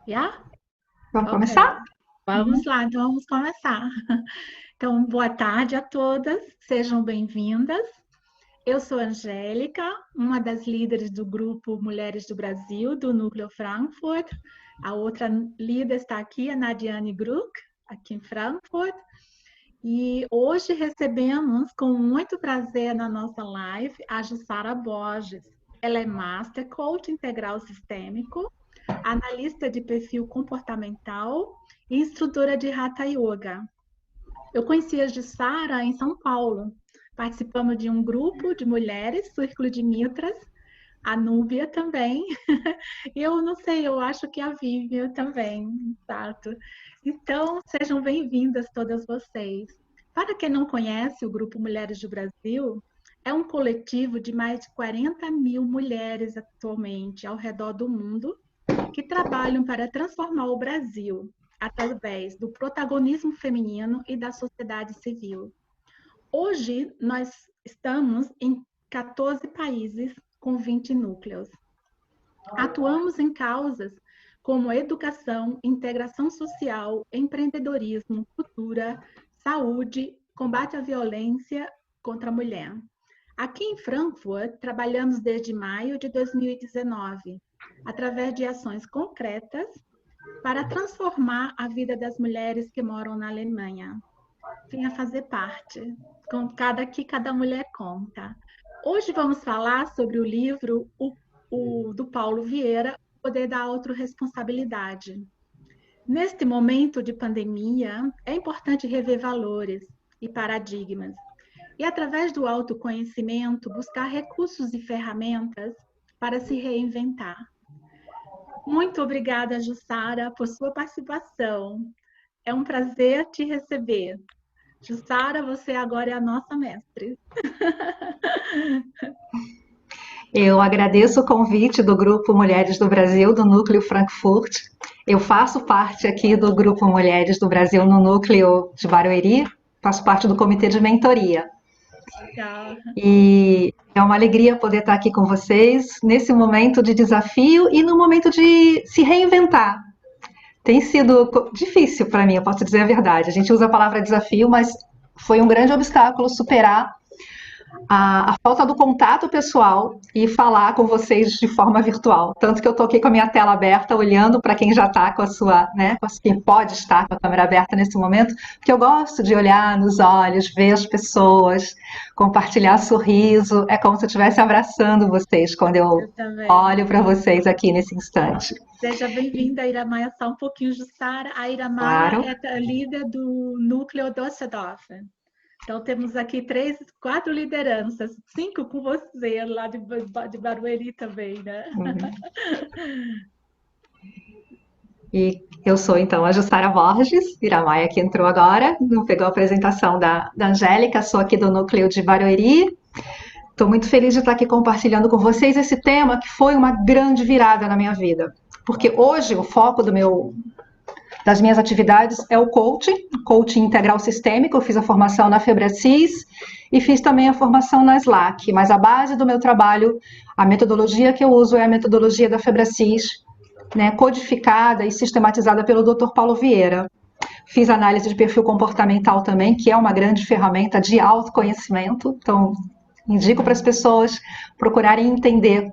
Já? Vamos Ok. começar? Vamos Uhum. lá, então vamos começar. Então, boa tarde a todas, sejam bem-vindas. Eu sou Angélica, uma das líderes do grupo Mulheres do Brasil, do Núcleo Frankfurt. A outra líder está aqui, a Nadiane Gruck, aqui em Frankfurt. E hoje recebemos com muito prazer na nossa live a Jussara Borges. Ela é Master Coach Integral Sistêmico, analista de perfil comportamental e instrutora de Hatha Yoga. Eu conheci a Jussara em São Paulo. Participamos de um grupo de mulheres, Círculo de Mitras, a Núbia também. Eu não sei, eu acho que a Vivian também, exato. Então, sejam bem-vindas todas vocês. Para quem não conhece o Grupo Mulheres do Brasil, é um coletivo de mais de 40 mil mulheres atualmente ao redor do mundo que trabalham para transformar o Brasil através do protagonismo feminino e da sociedade civil. Hoje, nós estamos em 14 países com 20 núcleos. Atuamos em causas como educação, integração social, empreendedorismo, cultura, saúde, combate à violência contra a mulher. Aqui em Frankfurt, trabalhamos desde maio de 2019, através de ações concretas para transformar a vida das mulheres que moram na Alemanha. Venha fazer parte, com cada que cada mulher conta. Hoje vamos falar sobre o livro do Paulo Vieira, O Poder da Autorresponsabilidade. Neste momento de pandemia, é importante rever valores e paradigmas e, através do autoconhecimento, buscar recursos e ferramentas para se reinventar. Muito obrigada, Jussara, por sua participação. É um prazer te receber. Jussara, você agora é a nossa mestre. Eu agradeço o convite do Grupo Mulheres do Brasil, do Núcleo Frankfurt. Eu faço parte aqui do Grupo Mulheres do Brasil no Núcleo de Barueri, faço parte do comitê de mentoria. Legal. E é uma alegria poder estar aqui com vocês nesse momento de desafio e no momento de se reinventar. Tem sido difícil para mim, eu posso dizer a verdade. A gente usa a palavra desafio, mas foi um grande obstáculo superar a falta do contato pessoal e falar com vocês de forma virtual. Tanto que eu estou aqui com a minha tela aberta, olhando para quem já está com a sua, né, quem pode estar com a câmera aberta nesse momento, porque eu gosto de olhar nos olhos, ver as pessoas, compartilhar sorriso. É como se eu estivesse abraçando vocês quando eu Eu também. olho para vocês aqui nesse instante. Seja bem-vinda, Iramaia. Só um pouquinho, Jussara. A Iramaia Claro. é a líder do núcleo Düsseldorf. Então, temos aqui três, quatro lideranças, cinco com você, lá de Barueri também, né? Uhum. E eu sou, então, a Jussara Borges, Iramaia que entrou agora, não pegou a apresentação da Angélica, sou aqui do núcleo de Barueri. Estou muito feliz de estar aqui compartilhando com vocês esse tema que foi uma grande virada na minha vida. Porque hoje o foco das minhas atividades é o coaching integral sistêmico. Eu fiz a formação na Febracis e fiz também a formação na SLAC, mas a base do meu trabalho, a metodologia que eu uso é a metodologia da Febracis, né, codificada e sistematizada pelo Dr. Paulo Vieira. Fiz análise de perfil comportamental também, que é uma grande ferramenta de autoconhecimento. Então, indico para as pessoas procurarem entender,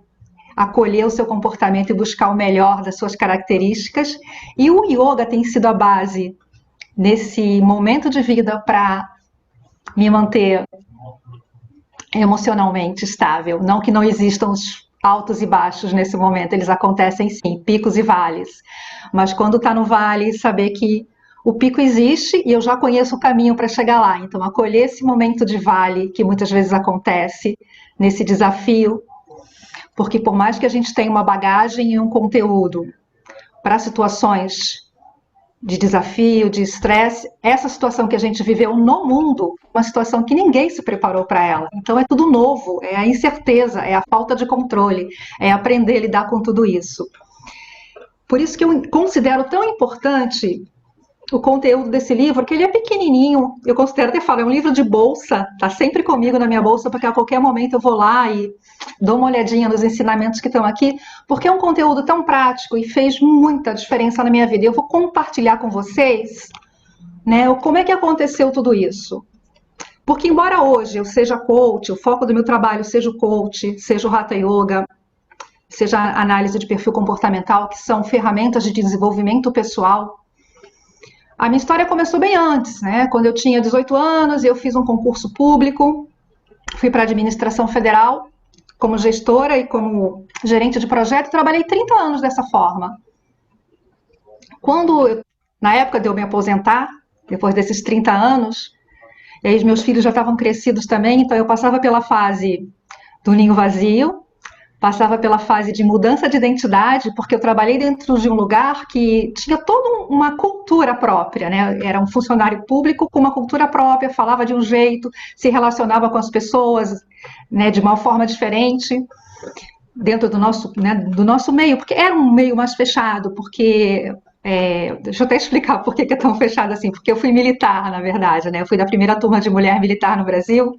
acolher o seu comportamento e buscar o melhor das suas características. E o yoga tem sido a base nesse momento de vida para me manter emocionalmente estável. Não que não existam os altos e baixos nesse momento, eles acontecem sim, picos e vales. Mas quando está no vale, saber que o pico existe e eu já conheço o caminho para chegar lá. Então, acolher esse momento de vale que muitas vezes acontece, nesse desafio, porque por mais que a gente tenha uma bagagem e um conteúdo para situações de desafio, de estresse, essa situação que a gente viveu no mundo, uma situação que ninguém se preparou para ela. Então é tudo novo, é a incerteza, é a falta de controle, é aprender a lidar com tudo isso. Por isso que eu considero tão importante o conteúdo desse livro, que ele é pequenininho, eu considero, até falo, é um livro de bolsa, tá sempre comigo na minha bolsa, porque a qualquer momento eu vou lá e dou uma olhadinha nos ensinamentos que estão aqui, porque é um conteúdo tão prático e fez muita diferença na minha vida. Eu vou compartilhar com vocês, né, como é que aconteceu tudo isso. Porque embora hoje eu seja coach, o foco do meu trabalho seja o coach, seja o Hatha Yoga, seja a análise de perfil comportamental, que são ferramentas de desenvolvimento pessoal, a minha história começou bem antes, né? Quando eu tinha 18 anos, eu fiz um concurso público, fui para a administração federal como gestora e como gerente de projeto, trabalhei 30 anos dessa forma. Na época de eu me aposentar, depois desses 30 anos, e aí meus filhos já estavam crescidos também, então eu passava pela fase do ninho vazio, passava pela fase de mudança de identidade, porque eu trabalhei dentro de um lugar que tinha toda uma cultura própria, né? Era um funcionário público com uma cultura própria, falava de um jeito, se relacionava com as pessoas, né, de uma forma diferente, dentro do nosso meio, porque era um meio mais fechado, porque... deixa eu até explicar por que é tão fechado assim, porque eu fui militar, na verdade, né? Eu fui da primeira turma de mulher militar no Brasil,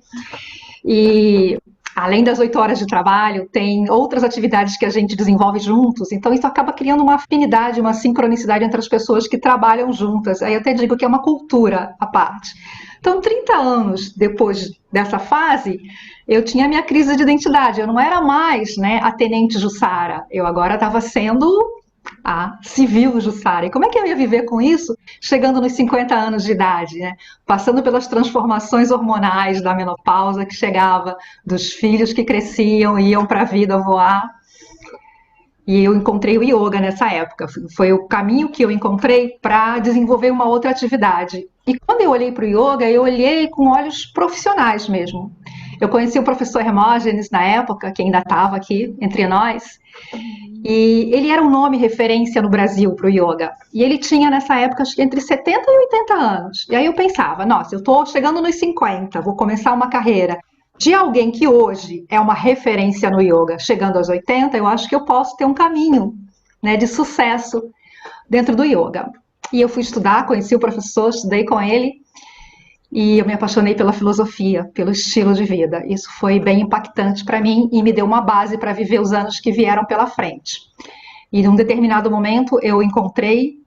e além das 8 horas de trabalho, tem outras atividades que a gente desenvolve juntos, então isso acaba criando uma afinidade, uma sincronicidade entre as pessoas que trabalham juntas. Aí eu até digo que é uma cultura à parte. Então, 30 anos depois dessa fase, eu tinha a minha crise de identidade. Eu não era mais, né, a tenente Jussara, eu agora estava sendo a civil Jussara. E como é que eu ia viver com isso chegando nos 50 anos de idade, né? Passando pelas transformações hormonais da menopausa que chegava, dos filhos que cresciam e iam para a vida voar. E eu encontrei o yoga nessa época. Foi o caminho que eu encontrei para desenvolver uma outra atividade. E quando eu olhei para o yoga, eu olhei com olhos profissionais mesmo. Eu conheci o professor Hermógenes na época, que ainda estava aqui entre nós, e ele era um nome referência no Brasil para o yoga. E ele tinha, nessa época, acho que entre 70 e 80 anos. E aí eu pensava, nossa, eu estou chegando nos 50, vou começar uma carreira de alguém que hoje é uma referência no yoga. Chegando aos 80, eu acho que eu posso ter um caminho, né, de sucesso dentro do yoga. E eu fui estudar, conheci o professor, estudei com ele, e eu me apaixonei pela filosofia, pelo estilo de vida. Isso foi bem impactante para mim e me deu uma base para viver os anos que vieram pela frente. E num determinado momento eu encontrei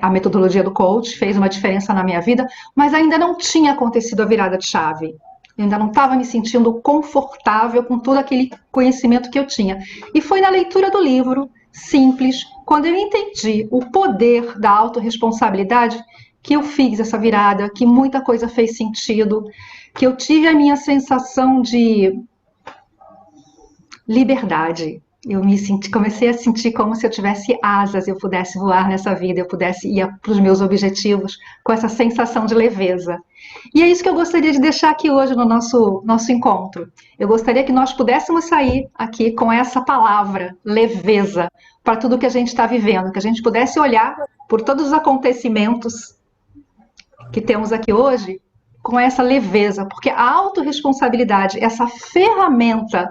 a metodologia do coach, fez uma diferença na minha vida, mas ainda não tinha acontecido a virada de chave. Eu ainda não estava me sentindo confortável com todo aquele conhecimento que eu tinha. E foi na leitura do livro, simples, quando eu entendi o poder da autorresponsabilidade, que eu fiz essa virada, que muita coisa fez sentido, que eu tive a minha sensação de liberdade. Eu comecei a sentir como se eu tivesse asas, eu pudesse voar nessa vida, eu pudesse ir para os meus objetivos com essa sensação de leveza. E é isso que eu gostaria de deixar aqui hoje no nosso encontro. Eu gostaria que nós pudéssemos sair aqui com essa palavra, leveza, para tudo que a gente está vivendo, que a gente pudesse olhar por todos os acontecimentos que temos aqui hoje com essa leveza, porque a autorresponsabilidade, essa ferramenta,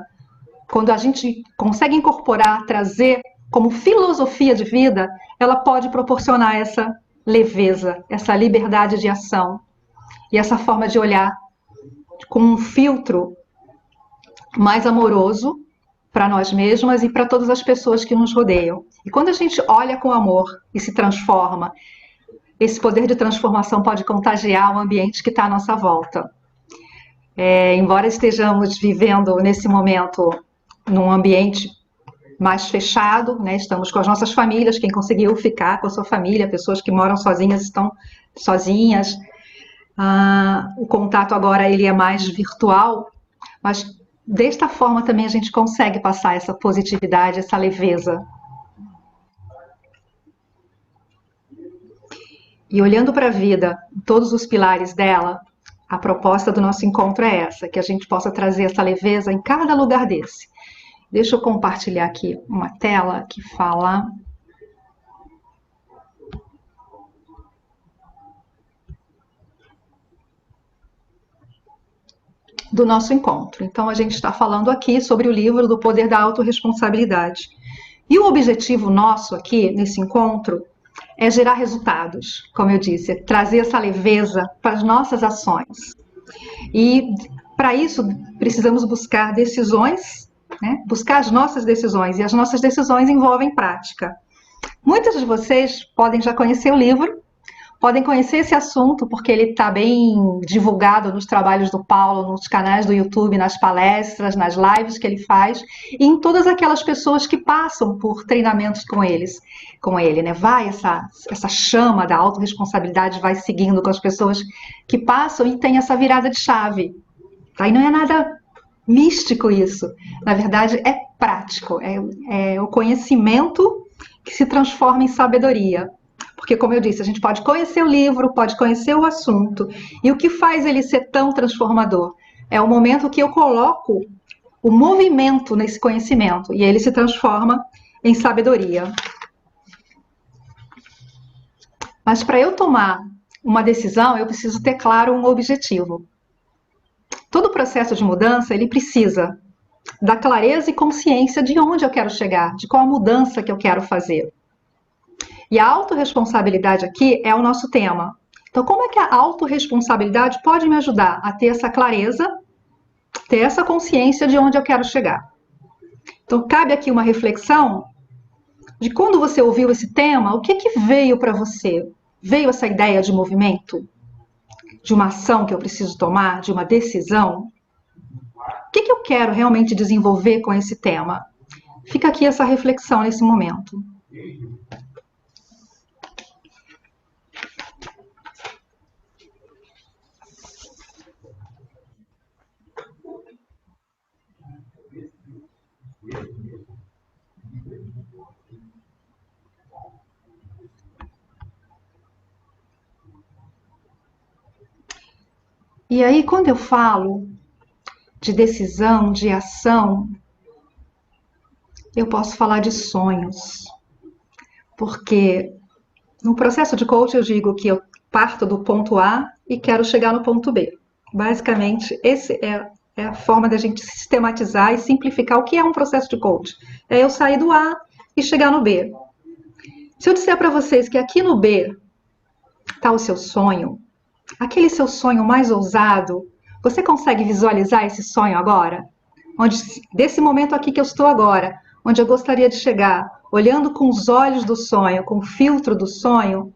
quando a gente consegue incorporar, trazer como filosofia de vida, ela pode proporcionar essa leveza, essa liberdade de ação e essa forma de olhar com um filtro mais amoroso para nós mesmas e para todas as pessoas que nos rodeiam. E quando a gente olha com amor e se transforma, esse poder de transformação pode contagiar o ambiente que está à nossa volta. Embora estejamos vivendo nesse momento num ambiente mais fechado, né? Estamos com as nossas famílias, quem conseguiu ficar com a sua família, pessoas que moram sozinhas estão sozinhas. O contato agora ele é mais virtual, mas desta forma também a gente consegue passar essa positividade, essa leveza. E olhando para a vida, todos os pilares dela, a proposta do nosso encontro é essa, que a gente possa trazer essa leveza em cada lugar desse. Deixa eu compartilhar aqui uma tela que fala do nosso encontro. Então, a gente está falando aqui sobre o livro do Poder da Autorresponsabilidade. E o objetivo nosso aqui, nesse encontro, é gerar resultados, como eu disse, é trazer essa leveza para as nossas ações. E para isso precisamos buscar decisões, né? Buscar as nossas decisões, e as nossas decisões envolvem prática. Muitas de vocês podem já conhecer o livro, podem conhecer esse assunto porque ele está bem divulgado nos trabalhos do Paulo, nos canais do YouTube, nas palestras, nas lives que ele faz e em todas aquelas pessoas que passam por treinamentos com ele, né? Vai essa chama da autorresponsabilidade vai seguindo com as pessoas que passam e tem essa virada de chave. Tá? E não é nada místico isso. Na verdade, é prático, é o conhecimento que se transforma em sabedoria. Porque, como eu disse, a gente pode conhecer o livro, pode conhecer o assunto, e o que faz ele ser tão transformador é o momento que eu coloco o movimento nesse conhecimento, e ele se transforma em sabedoria. Mas para eu tomar uma decisão, eu preciso ter claro um objetivo. Todo processo de mudança, ele precisa da clareza e consciência de onde eu quero chegar, de qual a mudança que eu quero fazer. E a autorresponsabilidade aqui é o nosso tema. Então, como é que a autorresponsabilidade pode me ajudar a ter essa clareza, ter essa consciência de onde eu quero chegar? Então, cabe aqui uma reflexão de quando você ouviu esse tema, o que veio para você? Veio essa ideia de movimento? De uma ação que eu preciso tomar? De uma decisão? O que eu quero realmente desenvolver com esse tema? Fica aqui essa reflexão nesse momento. E aí, quando eu falo de decisão, de ação, eu posso falar de sonhos. Porque no processo de coaching eu digo que eu parto do ponto A e quero chegar no ponto B. Basicamente, essa é a forma da gente sistematizar e simplificar o que é um processo de coaching. É eu sair do A e chegar no B. Se eu disser para vocês que aqui no B está o seu sonho, aquele seu sonho mais ousado, você consegue visualizar esse sonho agora? Onde, desse momento aqui que eu estou agora, onde eu gostaria de chegar, olhando com os olhos do sonho, com o filtro do sonho,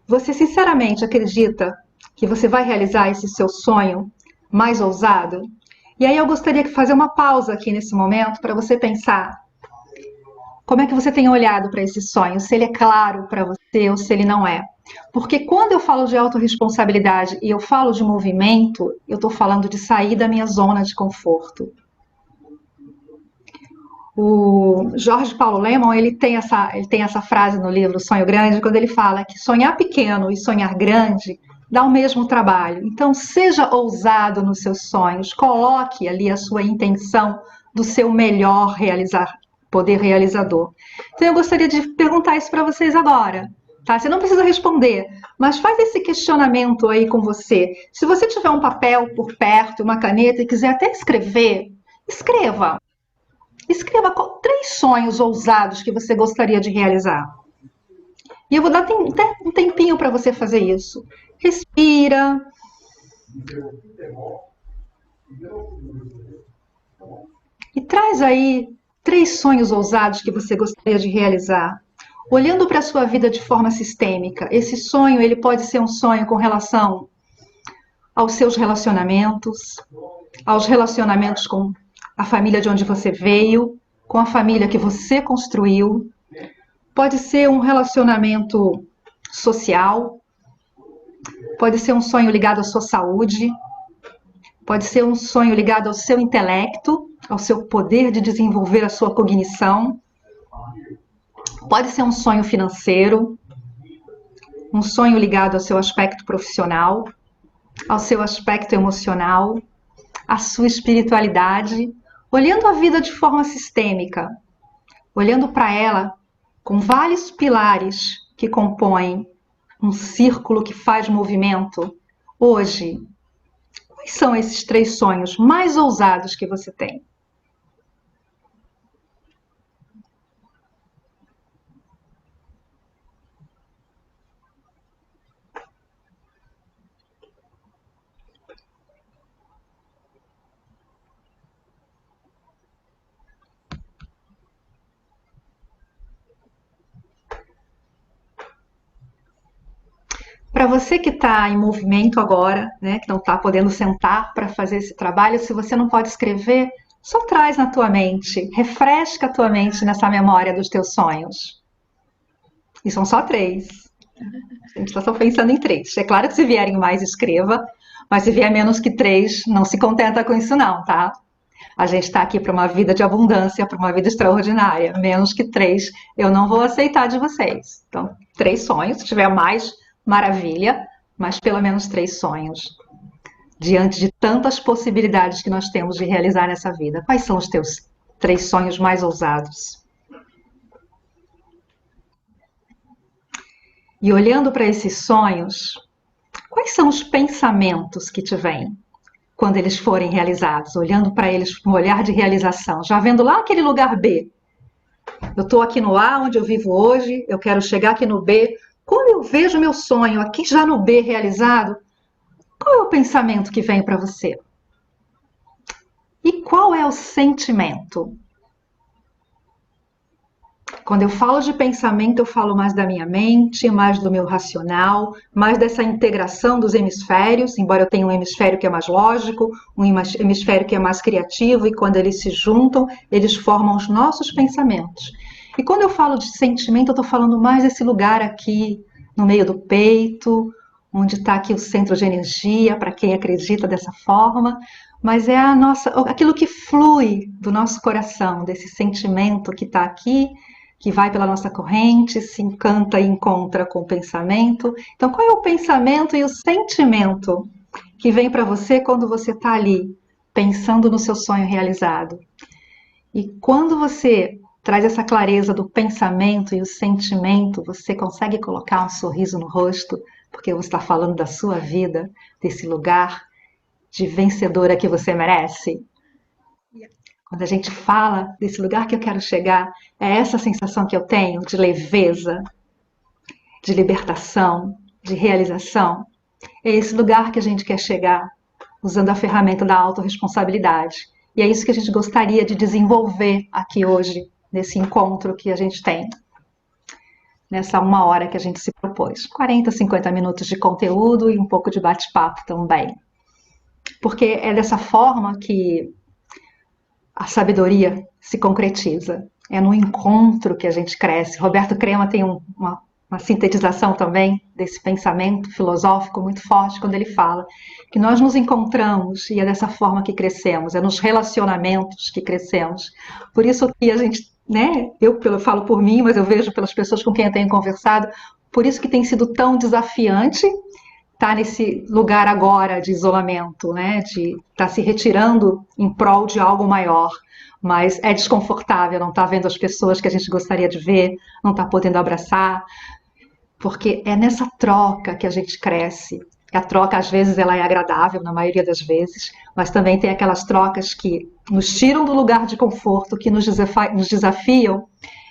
você sinceramente acredita que você vai realizar esse seu sonho mais ousado? E aí eu gostaria de fazer uma pausa aqui nesse momento para você pensar como é que você tem olhado para esse sonho, se ele é claro para você ou se ele não é. Porque quando eu falo de autorresponsabilidade e eu falo de movimento, eu estou falando de sair da minha zona de conforto. O Jorge Paulo Lemann, ele tem essa frase no livro Sonho Grande, quando ele fala que sonhar pequeno e sonhar grande dá o mesmo trabalho. Então, seja ousado nos seus sonhos, coloque ali a sua intenção do seu melhor poder realizador. Então, eu gostaria de perguntar isso para vocês agora. Tá? Você não precisa responder, mas faz esse questionamento aí com você. Se você tiver um papel por perto, uma caneta e quiser até escrever, escreva. Escreva 3 sonhos ousados que você gostaria de realizar. E eu vou dar um tempinho para você fazer isso. Respira. E traz aí 3 sonhos ousados que você gostaria de realizar. Olhando para a sua vida de forma sistêmica. Esse sonho, ele pode ser um sonho com relação aos seus relacionamentos, aos relacionamentos com a família de onde você veio, com a família que você construiu. Pode ser um relacionamento social, pode ser um sonho ligado à sua saúde, pode ser um sonho ligado ao seu intelecto, ao seu poder de desenvolver a sua cognição. Pode ser um sonho financeiro, um sonho ligado ao seu aspecto profissional, ao seu aspecto emocional, à sua espiritualidade, olhando a vida de forma sistêmica, olhando para ela com vários pilares que compõem um círculo que faz movimento. Hoje, quais são esses 3 sonhos mais ousados que você tem? Para você que está em movimento agora, né, que não está podendo sentar para fazer esse trabalho, se você não pode escrever, só traz na tua mente, refresca a tua mente nessa memória dos teus sonhos. E são só 3. A gente está só pensando em 3. É claro que se vierem mais, escreva, mas se vier menos que 3, não se contenta com isso não, tá? A gente está aqui para uma vida de abundância, para uma vida extraordinária. Menos que 3, eu não vou aceitar de vocês. Então, 3 sonhos. Se tiver mais, maravilha. Mas pelo menos 3 sonhos. Diante de tantas possibilidades que nós temos de realizar nessa vida. Quais são os teus 3 sonhos mais ousados? E olhando para esses sonhos, quais são os pensamentos que te vêm? Quando eles forem realizados, olhando para eles com um olhar de realização, já vendo lá aquele lugar B. Eu estou aqui no A, onde eu vivo hoje, eu quero chegar aqui no B. Quando eu vejo meu sonho aqui já no B realizado, qual é o pensamento que vem para você? E qual é o sentimento? Quando eu falo de pensamento, eu falo mais da minha mente, mais do meu racional, mais dessa integração dos hemisférios, embora eu tenha um hemisfério que é mais lógico, um hemisfério que é mais criativo, e quando eles se juntam, eles formam os nossos pensamentos. E quando eu falo de sentimento, eu estou falando mais desse lugar aqui, no meio do peito, onde está aqui o centro de energia, para quem acredita dessa forma, mas é aquilo que flui do nosso coração, desse sentimento que está aqui, que vai pela nossa corrente, se encanta e encontra com o pensamento. Então, qual é o pensamento e o sentimento que vem para você quando você está ali, pensando no seu sonho realizado? E quando você traz essa clareza do pensamento e o sentimento, você consegue colocar um sorriso no rosto, porque você está falando da sua vida, desse lugar de vencedora que você merece? Quando a gente fala desse lugar que eu quero chegar, é essa sensação que eu tenho de leveza, de libertação, de realização. É esse lugar que a gente quer chegar, usando a ferramenta da autorresponsabilidade. E é isso que a gente gostaria de desenvolver aqui hoje, nesse encontro que a gente tem. Nessa 1 hora que a gente se propôs. 40, 50 minutos de conteúdo e um pouco de bate-papo também. Porque é dessa forma que a sabedoria se concretiza. É no encontro que a gente cresce. Roberto Crema tem uma sintetização também desse pensamento filosófico muito forte quando ele fala que nós nos encontramos e é dessa forma que crescemos, é nos relacionamentos que crescemos. Por isso que a gente, né, eu falo por mim, mas eu vejo pelas pessoas com quem eu tenho conversado, por isso que tem sido tão desafiante estar nesse lugar agora de isolamento, né? De estar se retirando em prol de algo maior. Mas é desconfortável não estar vendo as pessoas que a gente gostaria de ver, não estar podendo abraçar, porque é nessa troca que a gente cresce. A troca, às vezes, ela é agradável, na maioria das vezes, mas também tem aquelas trocas que nos tiram do lugar de conforto, que nos desafiam,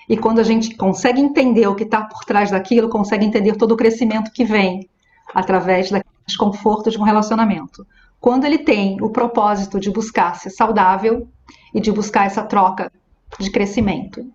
e quando a gente consegue entender o que está por trás daquilo, consegue entender todo o crescimento que vem através daquele desconforto de um relacionamento. Quando ele tem o propósito de buscar ser saudável e de buscar essa troca de crescimento.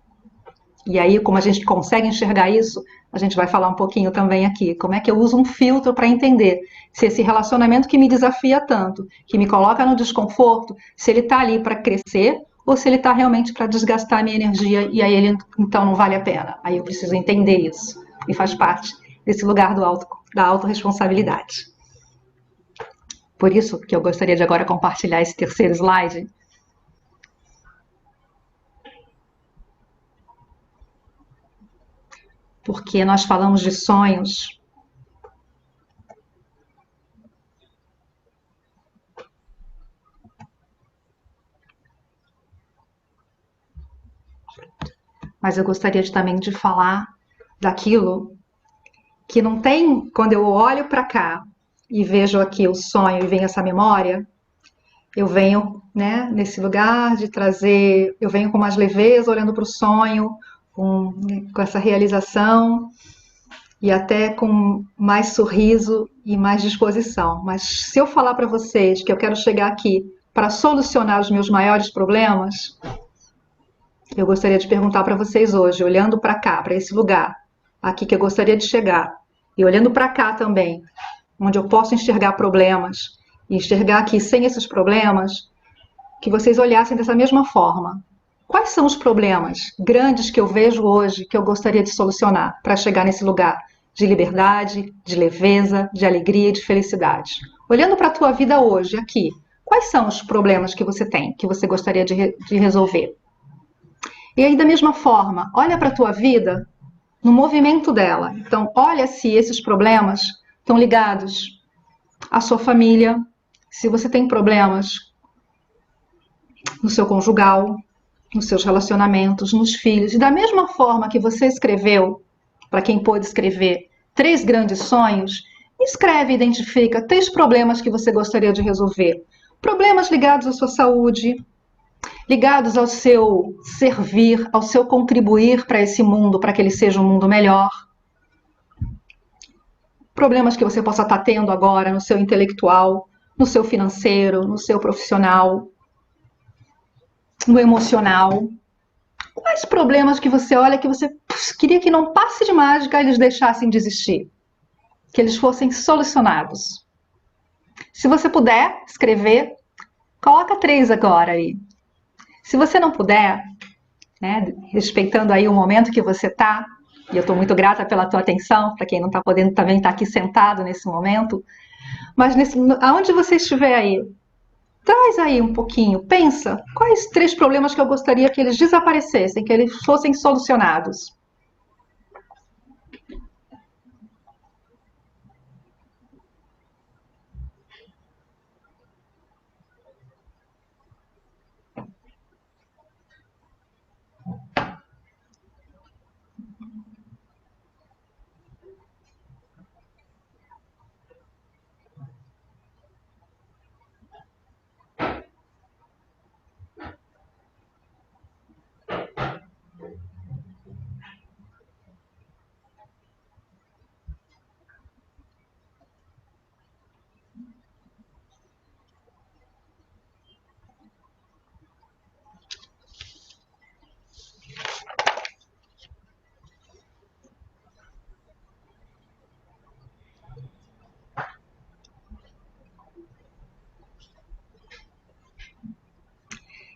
E aí, como a gente consegue enxergar isso, a gente vai falar um pouquinho também aqui. Como é que eu uso um filtro para entender se esse relacionamento que me desafia tanto, que me coloca no desconforto, se ele está ali para crescer ou se ele está realmente para desgastar a minha energia e aí ele então não vale a pena. Aí eu preciso entender isso. E faz parte desse lugar da autorresponsabilidade. Por isso que eu gostaria de agora compartilhar esse terceiro slide. Porque nós falamos de sonhos. Mas eu gostaria também de falar daquilo que não tem, quando eu olho para cá e vejo aqui o sonho e vem essa memória, eu venho, né, nesse lugar de trazer, eu venho com mais leveza, olhando para o sonho, com essa realização e até com mais sorriso e mais disposição. Mas se eu falar para vocês que eu quero chegar aqui para solucionar os meus maiores problemas, eu gostaria de perguntar para vocês hoje, olhando para cá, para esse lugar aqui que eu gostaria de chegar, e olhando para cá também, onde eu posso enxergar problemas, e enxergar que sem esses problemas, que vocês olhassem dessa mesma forma. Quais são os problemas grandes que eu vejo hoje que eu gostaria de solucionar para chegar nesse lugar de liberdade, de leveza, de alegria e de felicidade? Olhando para a tua vida hoje, aqui, quais são os problemas que você tem, que você gostaria de resolver? E aí, da mesma forma, olha para a tua vida no movimento dela. Então, olha se esses problemas estão ligados à sua família, se você tem problemas no seu conjugal, nos seus relacionamentos, nos filhos. E da mesma forma que você escreveu, para quem pôde escrever, 3 grandes sonhos, escreve e identifica 3 problemas que você gostaria de resolver. Problemas ligados à sua saúde, ligados ao seu servir, ao seu contribuir para esse mundo, para que ele seja um mundo melhor. Problemas que você possa estar tendo agora no seu intelectual, no seu financeiro, no seu profissional, no emocional. Quais problemas que você olha que você queria que não passe de mágica eles deixassem de existir? Que eles fossem solucionados? Se você puder escrever, coloca 3 agora aí. Se você não puder, né, respeitando aí o momento que você está, e eu estou muito grata pela tua atenção, para quem não está podendo também estar aqui sentado nesse momento, mas aonde você estiver aí, traz aí um pouquinho, pensa, quais 3 problemas que eu gostaria que eles desaparecessem, que eles fossem solucionados?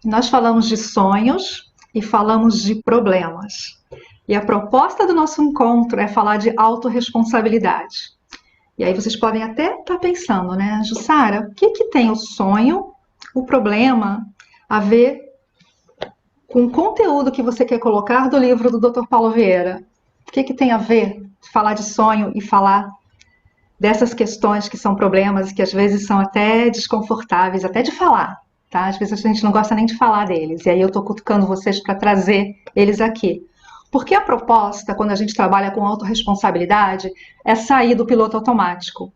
Nós falamos de sonhos e falamos de problemas. E a proposta do nosso encontro é falar de autorresponsabilidade. E aí vocês podem até estar pensando, né, Jussara, o que tem o sonho, o problema, a ver com o conteúdo que você quer colocar do livro do Dr. Paulo Vieira? O que tem a ver falar de sonho e falar dessas questões que são problemas e que às vezes são até desconfortáveis, até de falar? Tá? Às vezes a gente não gosta nem de falar deles, e aí eu estou cutucando vocês para trazer eles aqui. Porque a proposta, quando a gente trabalha com autorresponsabilidade, é sair do piloto automático.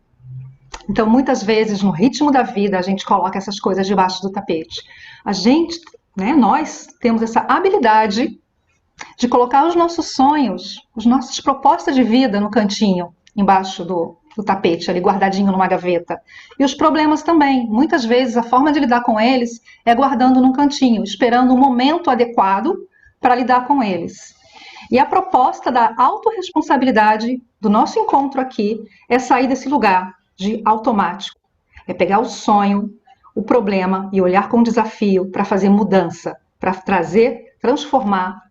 Então, muitas vezes, no ritmo da vida, a gente coloca essas coisas debaixo do tapete. A gente, né, nós temos essa habilidade de colocar os nossos sonhos, as nossas propostas de vida no cantinho, embaixo do tapete, ali guardadinho numa gaveta. E os problemas também. Muitas vezes a forma de lidar com eles é guardando num cantinho, esperando o momento adequado para lidar com eles. E a proposta da autorresponsabilidade do nosso encontro aqui é sair desse lugar de automático. É pegar o sonho, o problema e olhar com desafio para fazer mudança, para trazer, transformar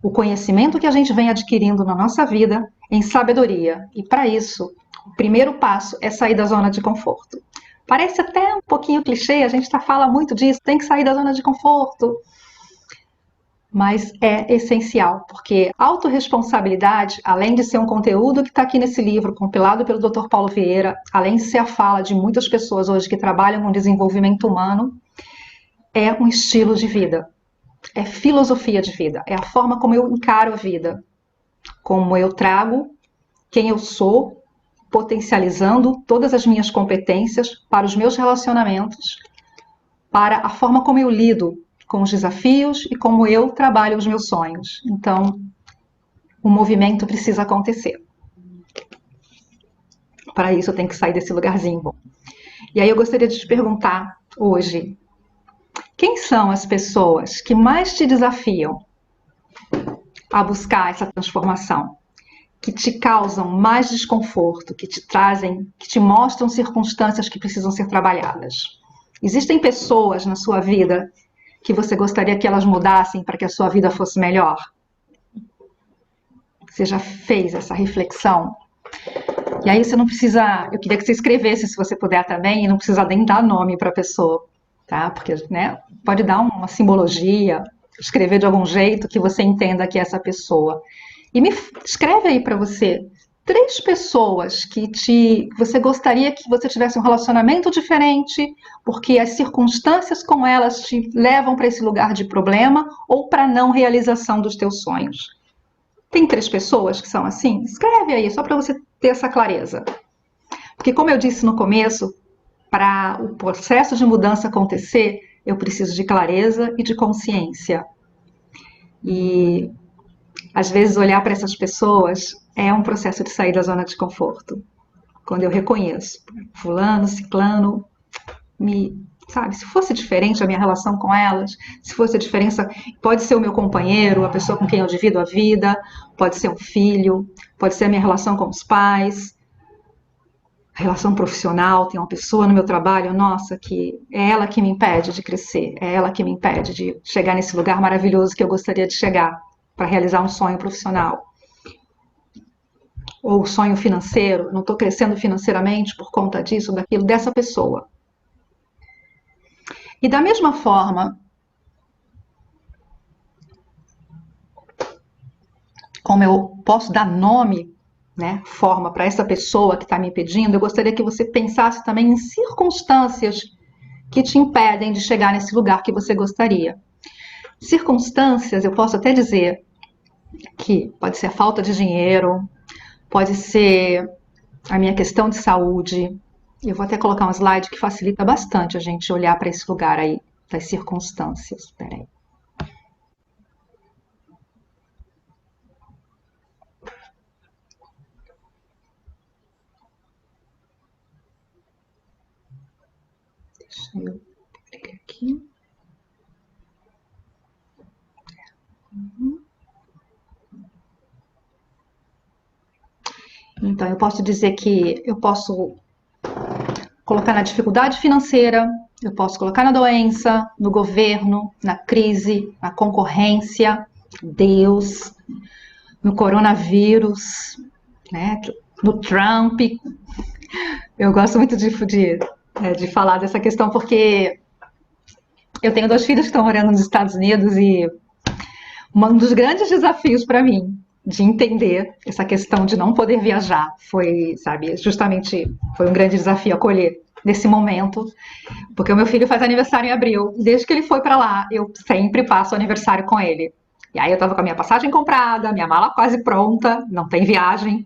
o conhecimento que a gente vem adquirindo na nossa vida em sabedoria. E para isso, o primeiro passo é sair da zona de conforto. Parece até um pouquinho clichê, a gente fala muito disso, tem que sair da zona de conforto. Mas é essencial, porque autorresponsabilidade, além de ser um conteúdo que está aqui nesse livro, compilado pelo Dr. Paulo Vieira, além de ser a fala de muitas pessoas hoje que trabalham com desenvolvimento humano, é um estilo de vida, é filosofia de vida, é a forma como eu encaro a vida, como eu trago quem eu sou, potencializando todas as minhas competências para os meus relacionamentos, para a forma como eu lido com os desafios e como eu trabalho os meus sonhos. Então, o movimento precisa acontecer. Para isso, eu tenho que sair desse lugarzinho bom. E aí eu gostaria de te perguntar hoje, quem são as pessoas que mais te desafiam a buscar essa transformação? que te causam mais desconforto, que te trazem, que te mostram circunstâncias que precisam ser trabalhadas. Existem pessoas na sua vida que você gostaria que elas mudassem para que a sua vida fosse melhor? Você já fez essa reflexão? E aí você não precisa, eu queria que você escrevesse, se você puder também, e não precisa nem dar nome para a pessoa, tá? Porque, né, pode dar uma simbologia, escrever de algum jeito que você entenda que é essa pessoa. E me escreve aí para você 3 pessoas que você gostaria que você tivesse um relacionamento diferente, porque as circunstâncias com elas te levam para esse lugar de problema ou para não realização dos teus sonhos. Tem 3 pessoas que são assim? Escreve aí, só para você ter essa clareza. Porque, como eu disse no começo, para o processo de mudança acontecer, eu preciso de clareza e de consciência. E, às vezes, olhar para essas pessoas é um processo de sair da zona de conforto. Quando eu reconheço, fulano, ciclano, sabe, se fosse diferente a minha relação com elas, se fosse a diferença, pode ser o meu companheiro, a pessoa com quem eu divido a vida, pode ser um filho, pode ser a minha relação com os pais, a relação profissional, tem uma pessoa no meu trabalho, nossa, que é ela que me impede de crescer, é ela que me impede de chegar nesse lugar maravilhoso que eu gostaria de chegar, para realizar um sonho profissional. Ou sonho financeiro, não estou crescendo financeiramente por conta disso, daquilo, dessa pessoa. E da mesma forma, como eu posso dar nome, né, forma para essa pessoa que está me impedindo, eu gostaria que você pensasse também em circunstâncias que te impedem de chegar nesse lugar que você gostaria. Circunstâncias, eu posso até dizer que pode ser a falta de dinheiro, pode ser a minha questão de saúde. Eu vou até colocar um slide que facilita bastante a gente olhar para esse lugar aí, das circunstâncias. Espera aí. Deixa eu pegar aqui. Então, eu posso dizer que eu posso colocar na dificuldade financeira, eu posso colocar na doença, no governo, na crise, na concorrência, Deus, no coronavírus, né, no Trump. Eu gosto muito de falar dessa questão porque eu tenho 2 filhos que estão morando nos Estados Unidos e um dos grandes desafios para mim de entender essa questão de não poder viajar foi, sabe, justamente foi um grande desafio acolher nesse momento, porque o meu filho faz aniversário em abril. Desde que ele foi para lá, eu sempre passo o aniversário com ele. E aí eu estava com a minha passagem comprada, minha mala quase pronta, não tem viagem.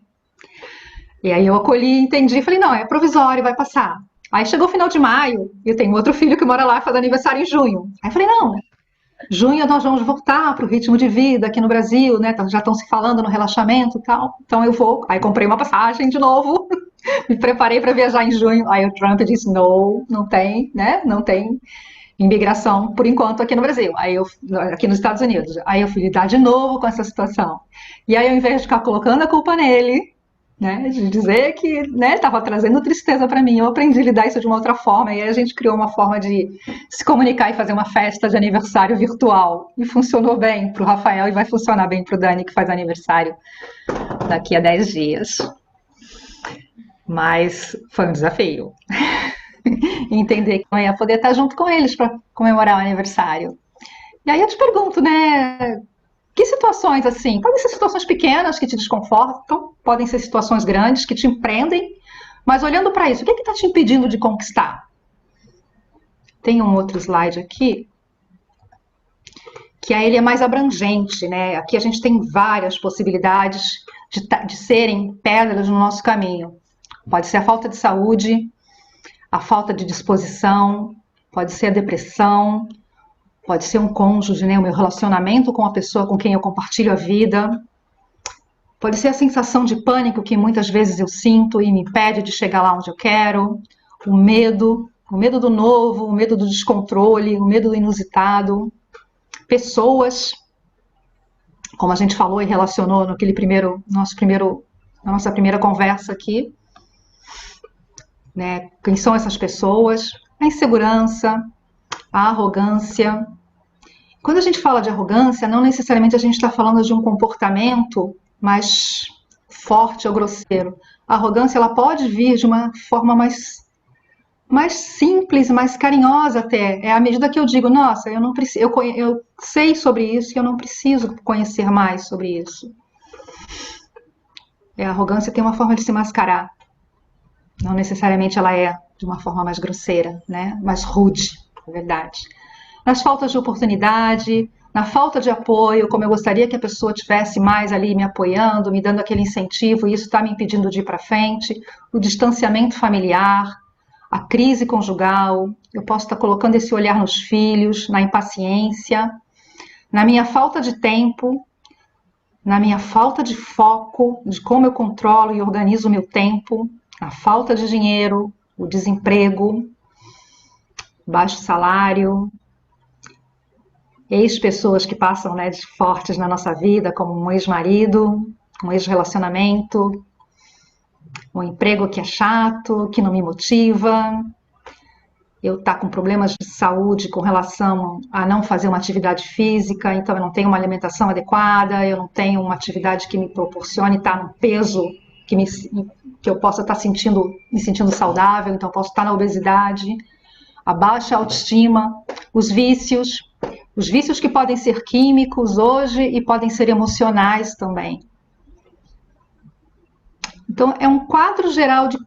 E aí eu acolhi, entendi, falei, não, é provisório, vai passar. Aí chegou o final de maio, e eu tenho outro filho que mora lá e faz aniversário em junho. Aí eu falei, não, junho nós vamos voltar para o ritmo de vida aqui no Brasil, né? Já estão se falando no relaxamento e tal. Então eu vou. Aí comprei uma passagem de novo, me preparei para viajar em junho. Aí o Trump disse: não tem, né? Não tem imigração por enquanto aqui no Brasil. Aqui nos Estados Unidos. Aí eu fui lidar de novo com essa situação. E aí, ao invés de ficar colocando a culpa nele, né, de dizer que estava trazendo tristeza para mim, eu aprendi a lidar isso de uma outra forma, e aí a gente criou uma forma de se comunicar e fazer uma festa de aniversário virtual, e funcionou bem para o Rafael e vai funcionar bem para o Dani, que faz aniversário daqui a 10 dias. Mas foi um desafio entender que não ia poder estar junto com eles para comemorar o aniversário. E aí eu te pergunto, né, que situações assim? Podem ser situações pequenas que te desconfortam, podem ser situações grandes que te empreendem, mas olhando para isso, o que está te impedindo de conquistar? Tem um outro slide aqui, que aí ele é mais abrangente, né? Aqui a gente tem várias possibilidades de serem pedras no nosso caminho. Pode ser a falta de saúde, a falta de disposição, pode ser a depressão, pode ser um cônjuge, né? O meu relacionamento com a pessoa com quem eu compartilho a vida. Pode ser a sensação de pânico que muitas vezes eu sinto e me impede de chegar lá onde eu quero. O medo do novo, o medo do descontrole, o medo do inusitado. Pessoas, como a gente falou e relacionou nosso primeiro na nossa primeira conversa aqui, né? Quem são essas pessoas? A insegurança, a arrogância. Quando a gente fala de arrogância, não necessariamente a gente está falando de um comportamento mais forte ou grosseiro. A arrogância, ela pode vir de uma forma mais simples, mais carinhosa até. É à medida que eu digo, nossa, eu não preciso, eu sei sobre isso e eu não preciso conhecer mais sobre isso. A arrogância tem uma forma de se mascarar. Não necessariamente ela é de uma forma mais grosseira, né? Mais rude, na verdade. Nas faltas de oportunidade, na falta de apoio, como eu gostaria que a pessoa tivesse mais ali me apoiando, me dando aquele incentivo, e isso está me impedindo de ir para frente. O distanciamento familiar, a crise conjugal, eu posso estar colocando esse olhar nos filhos, na impaciência, na minha falta de tempo, na minha falta de foco, de como eu controlo e organizo o meu tempo, a falta de dinheiro, o desemprego, baixo salário, ex-pessoas que passam, né, de fortes na nossa vida, como um ex-marido, um ex-relacionamento, um emprego que é chato, que não me motiva, eu estar com problemas de saúde com relação a não fazer uma atividade física, então eu não tenho uma alimentação adequada, eu não tenho uma atividade que me proporcione estar no peso que eu possa estar me sentindo saudável, então eu posso estar na obesidade, a baixa autoestima, os vícios que podem ser químicos hoje e podem ser emocionais também. Então, é um quadro geral de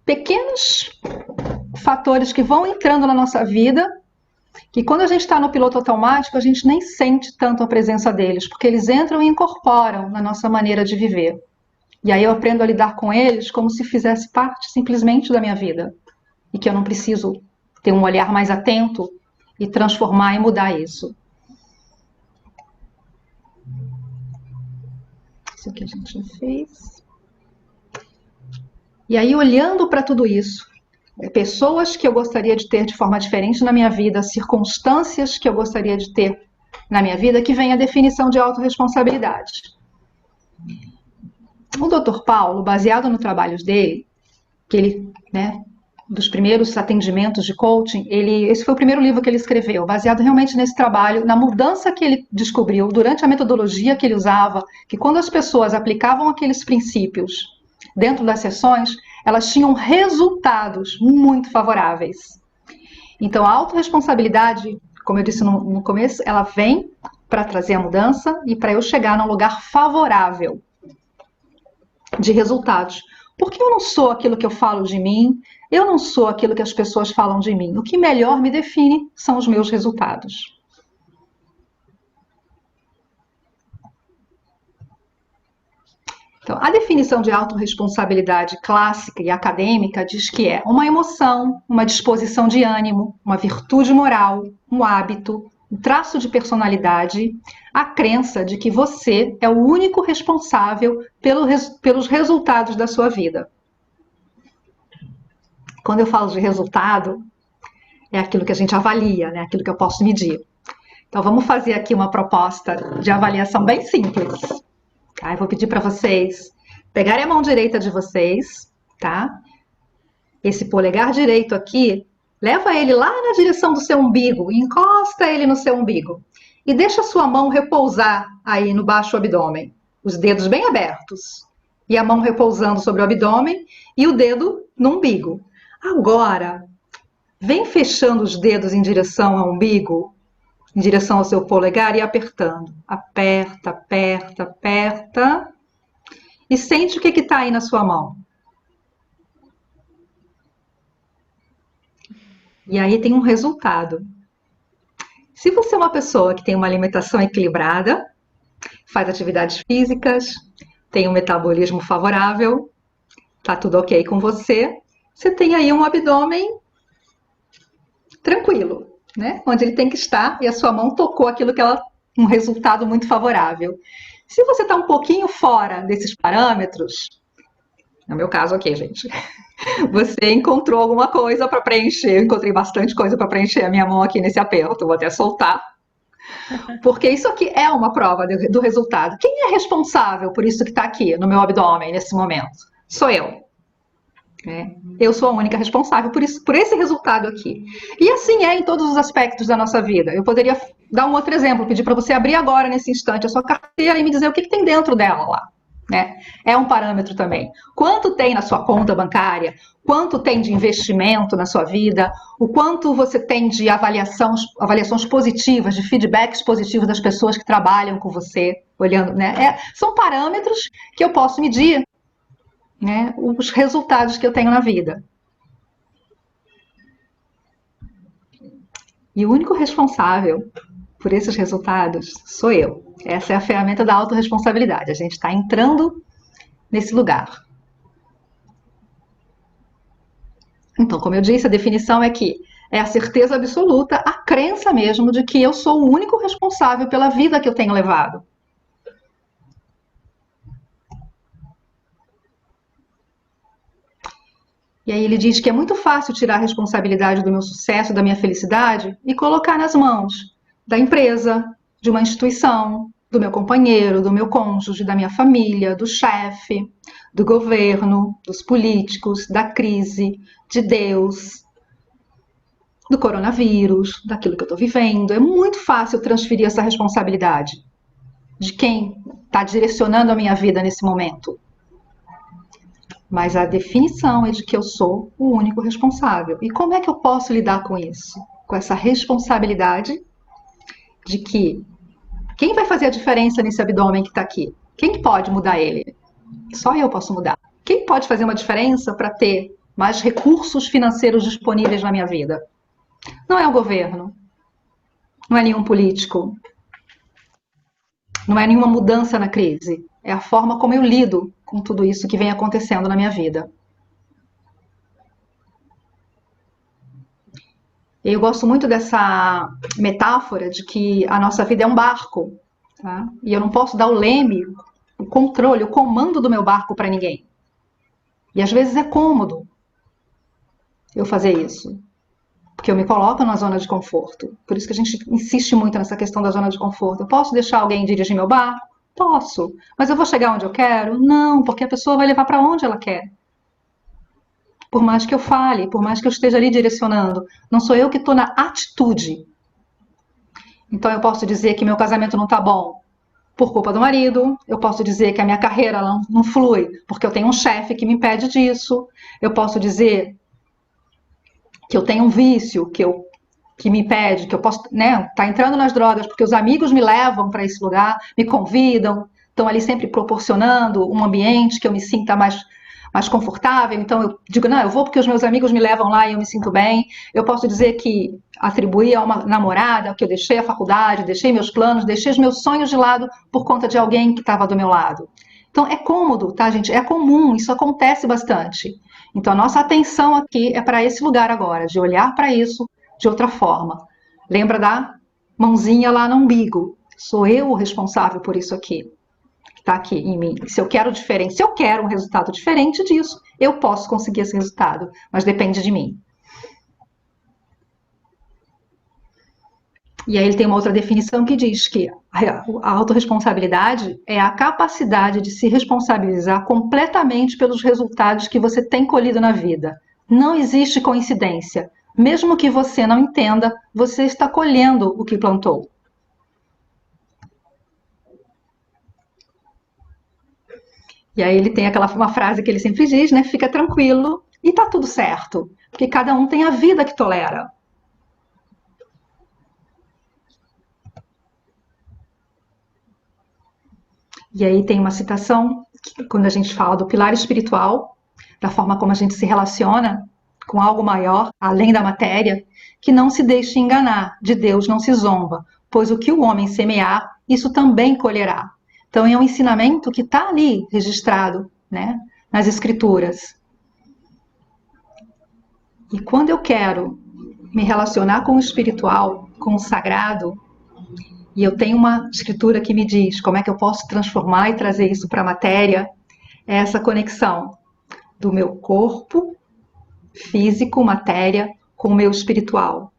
pequenos fatores que vão entrando na nossa vida, que quando a gente está no piloto automático, a gente nem sente tanto a presença deles, porque eles entram e incorporam na nossa maneira de viver. E aí eu aprendo a lidar com eles como se fizesse parte simplesmente da minha vida. E que eu não preciso ter um olhar mais atento e transformar e mudar isso. Isso que a gente já fez. E aí, olhando para tudo isso, pessoas que eu gostaria de ter de forma diferente na minha vida, circunstâncias que eu gostaria de ter na minha vida, que vem a definição de autorresponsabilidade. O Dr. Paulo, baseado no trabalho dele, que ele, né, dos primeiros atendimentos de coaching, esse foi o primeiro livro que ele escreveu, baseado realmente nesse trabalho, na mudança que ele descobriu durante a metodologia que ele usava, que quando as pessoas aplicavam aqueles princípios dentro das sessões, elas tinham resultados muito favoráveis. Então, a autorresponsabilidade, como eu disse no começo, ela vem para trazer a mudança e para eu chegar num lugar favorável de resultados. Porque eu não sou aquilo que eu falo de mim, eu não sou aquilo que as pessoas falam de mim. O que melhor me define são os meus resultados. Então, a definição de autorresponsabilidade clássica e acadêmica diz que é uma emoção, uma disposição de ânimo, uma virtude moral, um hábito, um traço de personalidade, a crença de que você é o único responsável pelos resultados da sua vida. Quando eu falo de resultado, é aquilo que a gente avalia, né? Aquilo que eu posso medir. Então, vamos fazer aqui uma proposta de avaliação bem simples. Tá? Eu vou pedir para vocês pegarem a mão direita de vocês, tá? Esse polegar direito aqui, leva ele lá na direção do seu umbigo, encosta ele no seu umbigo e deixa a sua mão repousar aí no baixo abdômen, os dedos bem abertos e a mão repousando sobre o abdômen e o dedo no umbigo. Agora, vem fechando os dedos em direção ao umbigo, em direção ao seu polegar e apertando. Aperta, aperta, aperta. E sente o que está aí na sua mão. E aí tem um resultado. Se você é uma pessoa que tem uma alimentação equilibrada, faz atividades físicas, tem um metabolismo favorável, tá tudo ok com você, você tem aí um abdômen tranquilo, né? Onde ele tem que estar e a sua mão tocou aquilo que um resultado muito favorável. Se você está um pouquinho fora desses parâmetros, no meu caso aqui, gente, você encontrou alguma coisa para preencher, eu encontrei bastante coisa para preencher a minha mão aqui nesse aperto, vou até soltar. Porque isso aqui é uma prova do resultado. Quem é responsável por isso que está aqui no meu abdômen nesse momento? Sou eu. Né? Eu sou a única responsável por isso, por esse resultado aqui. E assim é em todos os aspectos da nossa vida. Eu poderia dar um outro exemplo, pedir para você abrir agora, nesse instante, a sua carteira e me dizer o que tem dentro dela lá. Né? É um parâmetro também. Quanto tem na sua conta bancária? Quanto tem de investimento na sua vida? O quanto você tem de avaliações positivas, de feedbacks positivos das pessoas que trabalham com você, olhando, né? São parâmetros que eu posso medir, né, os resultados que eu tenho na vida. E o único responsável por esses resultados sou eu. Essa é a ferramenta da autorresponsabilidade. A gente está entrando nesse lugar. Então, como eu disse, a definição é que é a certeza absoluta, a crença mesmo de que eu sou o único responsável pela vida que eu tenho levado. E aí ele diz que é muito fácil tirar a responsabilidade do meu sucesso, da minha felicidade e colocar nas mãos da empresa, de uma instituição, do meu companheiro, do meu cônjuge, da minha família, do chefe, do governo, dos políticos, da crise, de Deus, do coronavírus, daquilo que eu estou vivendo. É muito fácil transferir essa responsabilidade de quem está direcionando a minha vida nesse momento. Mas a definição é de que eu sou o único responsável. E como é que eu posso lidar com isso? Com essa responsabilidade de que quem vai fazer a diferença nesse abdômen que está aqui? Quem pode mudar ele? Só eu posso mudar. Quem pode fazer uma diferença para ter mais recursos financeiros disponíveis na minha vida? Não é o governo, não é nenhum político, não é nenhuma mudança na crise. É a forma como eu lido com tudo isso que vem acontecendo na minha vida. Eu gosto muito dessa metáfora de que a nossa vida é um barco, tá? E eu não posso dar o leme, o controle, o comando do meu barco para ninguém. E às vezes é cômodo eu fazer isso, porque eu me coloco na zona de conforto. Por isso que a gente insiste muito nessa questão da zona de conforto. Eu posso deixar alguém dirigir meu barco? Posso. Mas eu vou chegar onde eu quero? Não, porque a pessoa vai levar para onde ela quer. Por mais que eu fale, por mais que eu esteja ali direcionando, não sou eu que estou na atitude. Então eu posso dizer que meu casamento não está bom por culpa do marido, eu posso dizer que a minha carreira não flui porque eu tenho um chefe que me impede disso, eu posso dizer que eu tenho um vício que me impede, que eu posso tá entrando nas drogas porque os amigos me levam para esse lugar, me convidam, estão ali sempre proporcionando um ambiente que eu me sinta mais confortável, então eu digo, não, eu vou porque os meus amigos me levam lá e eu me sinto bem. Eu posso dizer que atribuí a uma namorada, que eu deixei a faculdade, deixei meus planos, deixei os meus sonhos de lado por conta de alguém que estava do meu lado. Então é cômodo, tá, gente? É comum, isso acontece bastante. Então a nossa atenção aqui é para esse lugar agora, de olhar para isso de outra forma. Lembra da mãozinha lá no umbigo? Sou eu o responsável por isso aqui. Está aqui em mim. Se eu quero diferente, se eu quero um resultado diferente disso, eu posso conseguir esse resultado, mas depende de mim. E aí ele tem uma outra definição que diz que a autorresponsabilidade é a capacidade de se responsabilizar completamente pelos resultados que você tem colhido na vida. Não existe coincidência. Mesmo que você não entenda, você está colhendo o que plantou. E aí ele tem uma frase que ele sempre diz, né? Fica tranquilo e tá tudo certo. Porque cada um tem a vida que tolera. E aí tem uma citação, quando a gente fala do pilar espiritual, da forma como a gente se relaciona com algo maior, além da matéria, que não se deixe enganar, de Deus não se zomba, pois o que o homem semear, isso também colherá. Então é um ensinamento que está ali registrado, né, nas escrituras. E quando eu quero me relacionar com o espiritual, com o sagrado, e eu tenho uma escritura que me diz como é que eu posso transformar e trazer isso para a matéria, é essa conexão do meu corpo físico, matéria, com o meu espiritual.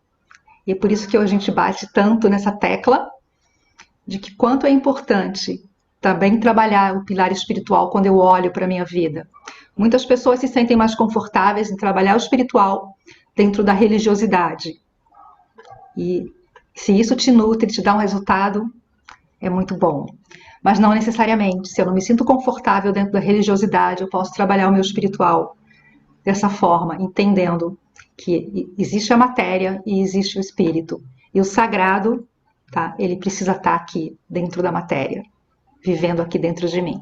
E é por isso que hoje a gente bate tanto nessa tecla de que quanto é importante também trabalhar o pilar espiritual quando eu olho para a minha vida. Muitas pessoas se sentem mais confortáveis em trabalhar o espiritual dentro da religiosidade. E se isso te nutre, te dá um resultado, é muito bom. Mas não necessariamente. Se eu não me sinto confortável dentro da religiosidade, eu posso trabalhar o meu espiritual dessa forma, entendendo que existe a matéria e existe o espírito. E o sagrado, tá? Ele precisa estar aqui, dentro da matéria, vivendo aqui dentro de mim.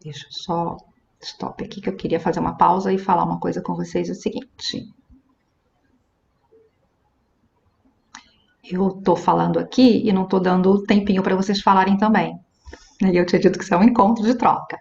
Deixa eu só stop aqui, que eu queria fazer uma pausa e falar uma coisa com vocês, o seguinte. Eu estou falando aqui e não estou dando tempinho para vocês falarem também. E eu tinha dito que isso é um encontro de troca.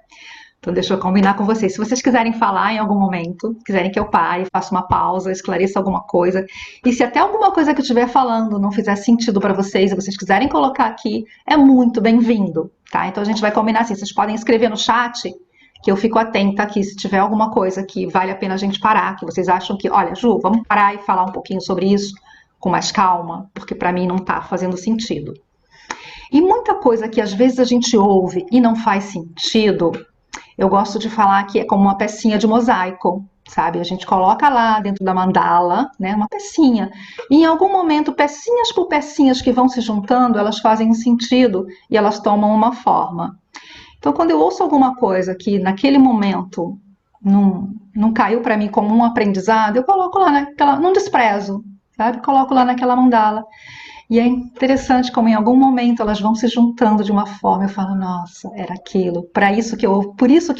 Então deixa eu combinar com vocês. Se vocês quiserem falar em algum momento, quiserem que eu pare, faça uma pausa, esclareça alguma coisa, e se até alguma coisa que eu estiver falando não fizer sentido para vocês, e vocês quiserem colocar aqui, é muito bem-vindo, tá? Então a gente vai combinar assim, vocês podem escrever no chat, que eu fico atenta aqui, se tiver alguma coisa que vale a pena a gente parar, que vocês acham que, olha, Ju, vamos parar e falar um pouquinho sobre isso, com mais calma, porque para mim não está fazendo sentido. E muita coisa que às vezes a gente ouve e não faz sentido, eu gosto de falar que é como uma pecinha de mosaico, sabe? A gente coloca lá dentro da mandala, né, uma pecinha. E em algum momento, pecinhas por pecinhas que vão se juntando, elas fazem sentido e elas tomam uma forma. Então, quando eu ouço alguma coisa que naquele momento não caiu para mim como um aprendizado, eu coloco lá naquela, não desprezo, sabe? Coloco lá naquela mandala. E é interessante como em algum momento elas vão se juntando de uma forma, eu falo, nossa, era aquilo, por isso que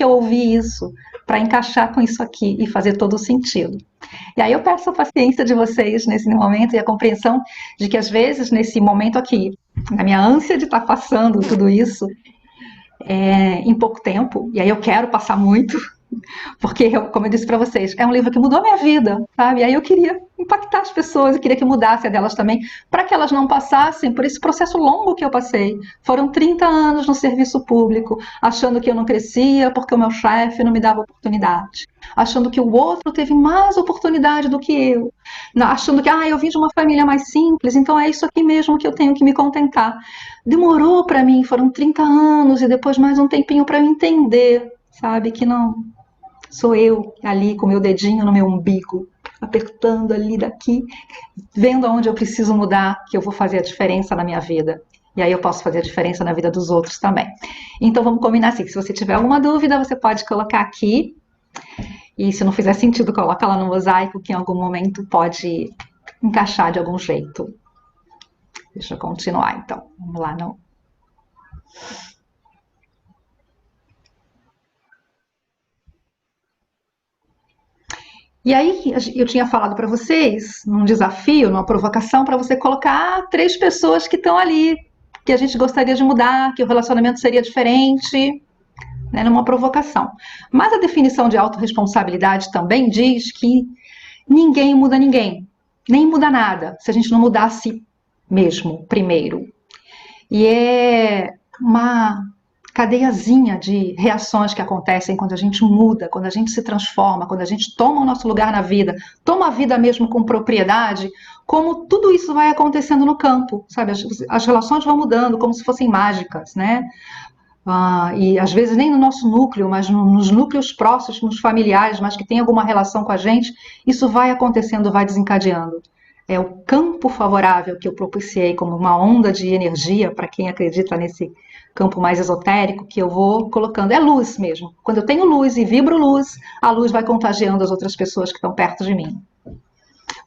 eu ouvi isso, para encaixar com isso aqui e fazer todo o sentido. E aí eu peço a paciência de vocês nesse momento e a compreensão de que às vezes nesse momento aqui, na minha ânsia de estar passando tudo isso em pouco tempo, e aí eu quero passar muito, porque, como eu disse para vocês, é um livro que mudou a minha vida, sabe? E aí eu queria impactar as pessoas, eu queria que mudasse a delas também, para que elas não passassem por esse processo longo que eu passei. Foram 30 anos no serviço público, achando que eu não crescia porque o meu chefe não me dava oportunidade, achando que o outro teve mais oportunidade do que eu, achando que eu vim de uma família mais simples, então é isso aqui mesmo que eu tenho que me contentar. Demorou para mim, foram 30 anos e depois mais um tempinho para eu entender, sabe, que não sou eu ali com meu dedinho no meu umbigo, apertando ali daqui, vendo aonde eu preciso mudar, que eu vou fazer a diferença na minha vida. E aí eu posso fazer a diferença na vida dos outros também. Então vamos combinar assim, que se você tiver alguma dúvida, você pode colocar aqui. E se não fizer sentido, coloca lá no mosaico, que em algum momento pode encaixar de algum jeito. Deixa eu continuar, então. Vamos lá, não. E aí eu tinha falado para vocês, num desafio, numa provocação, para você colocar 3 pessoas que estão ali, que a gente gostaria de mudar, que o relacionamento seria diferente, né, numa provocação. Mas a definição de autorresponsabilidade também diz que ninguém muda ninguém, nem muda nada, se a gente não mudar a si mesmo primeiro. E é uma cadeiazinha de reações que acontecem quando a gente muda, quando a gente se transforma, quando a gente toma o nosso lugar na vida, toma a vida mesmo com propriedade, como tudo isso vai acontecendo no campo, sabe? As relações vão mudando como se fossem mágicas, né? E às vezes nem no nosso núcleo, mas nos núcleos próximos, familiares, mas que tem alguma relação com a gente, isso vai acontecendo, vai desencadeando. É o campo favorável que eu propiciei como uma onda de energia, para quem acredita nesse campo mais esotérico, que eu vou colocando. É luz mesmo. Quando eu tenho luz e vibro luz, a luz vai contagiando as outras pessoas que estão perto de mim.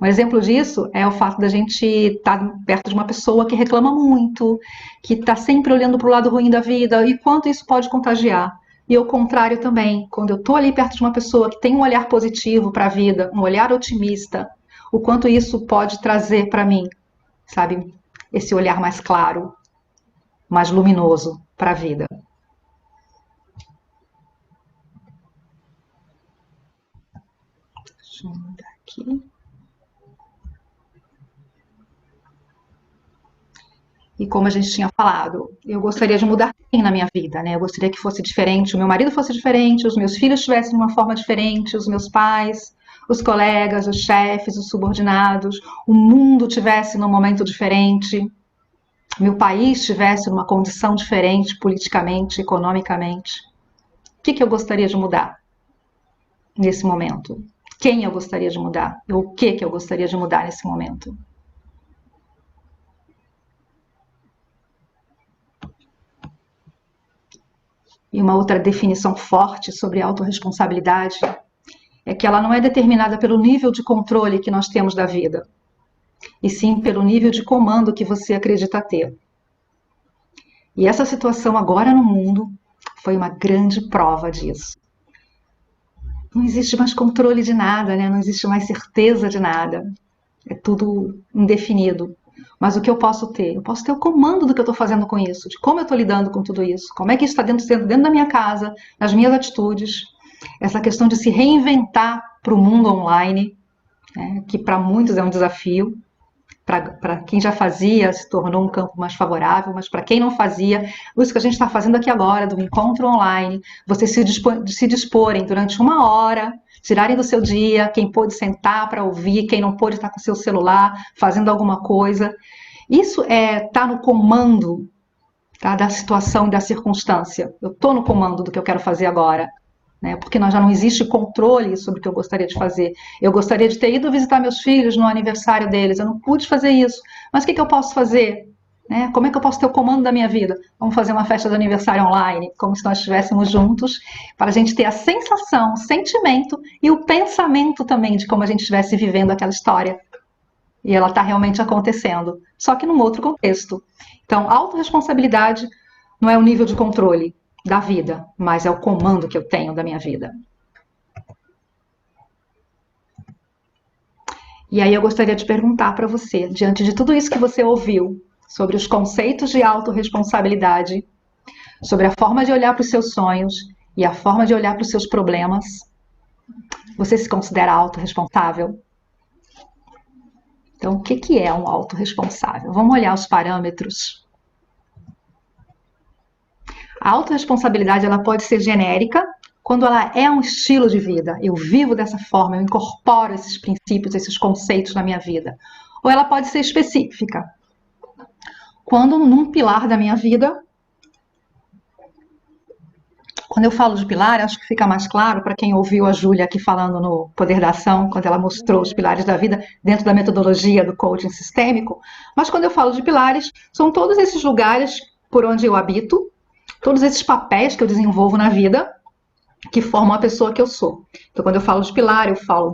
Um exemplo disso é o fato da gente estar perto de uma pessoa que reclama muito, que está sempre olhando para o lado ruim da vida, e quanto isso pode contagiar. E o contrário também, quando eu estou ali perto de uma pessoa que tem um olhar positivo para a vida, um olhar otimista, o quanto isso pode trazer para mim, sabe, esse olhar mais claro, mais luminoso para a vida. Deixa eu mudar aqui. E como a gente tinha falado, eu gostaria de mudar na minha vida, né? Eu gostaria que fosse diferente, o meu marido fosse diferente, os meus filhos tivessem uma forma diferente, os meus pais, os colegas, os chefes, os subordinados, o mundo tivesse num momento diferente, meu país estivesse numa condição diferente politicamente, economicamente, o que eu gostaria de mudar nesse momento? Quem eu gostaria de mudar? Ou o que eu gostaria de mudar nesse momento? E uma outra definição forte sobre autorresponsabilidade é que ela não é determinada pelo nível de controle que nós temos da vida, e sim pelo nível de comando que você acredita ter. E essa situação agora no mundo foi uma grande prova disso. Não existe mais controle de nada, né? Não existe mais certeza de nada. É tudo indefinido. Mas o que eu posso ter? Eu posso ter o comando do que eu estou fazendo com isso, de como eu estou lidando com tudo isso, como é que isso está dentro da minha casa, nas minhas atitudes. Essa questão de se reinventar para o mundo online, né, que para muitos é um desafio. Para quem já fazia, se tornou um campo mais favorável, mas para quem não fazia, isso que a gente está fazendo aqui agora, do encontro online, vocês se disporem durante 1 hora, tirarem do seu dia, quem pôde sentar para ouvir, quem não pôde estar com o seu celular, fazendo alguma coisa. Isso tá no comando, tá, da situação e da circunstância. Eu estou no comando do que eu quero fazer agora. Né, porque já não existe controle sobre o que eu gostaria de fazer. Eu gostaria de ter ido visitar meus filhos no aniversário deles, eu não pude fazer isso. Mas o que eu posso fazer? Né? Como é que eu posso ter o comando da minha vida? Vamos fazer uma festa de aniversário online, como se nós estivéssemos juntos, para a gente ter a sensação, o sentimento e o pensamento também de como a gente estivesse vivendo aquela história. E ela está realmente acontecendo, só que num outro contexto. Então, autorresponsabilidade não é o nível de controle da vida, mas é o comando que eu tenho da minha vida. E aí eu gostaria de perguntar para você, diante de tudo isso que você ouviu, sobre os conceitos de autorresponsabilidade, sobre a forma de olhar para os seus sonhos e a forma de olhar para os seus problemas, você se considera autorresponsável? Então, o que é um autorresponsável? Vamos olhar os parâmetros. A autorresponsabilidade ela pode ser genérica quando ela é um estilo de vida. Eu vivo dessa forma, eu incorporo esses princípios, esses conceitos na minha vida. Ou ela pode ser específica. Quando num pilar da minha vida, quando eu falo de pilar, acho que fica mais claro para quem ouviu a Júlia aqui falando no Poder da Ação, quando ela mostrou os pilares da vida dentro da metodologia do coaching sistêmico. Mas quando eu falo de pilares, são todos esses lugares por onde eu habito, todos esses papéis que eu desenvolvo na vida, que formam a pessoa que eu sou. Então, quando eu falo de pilar, eu falo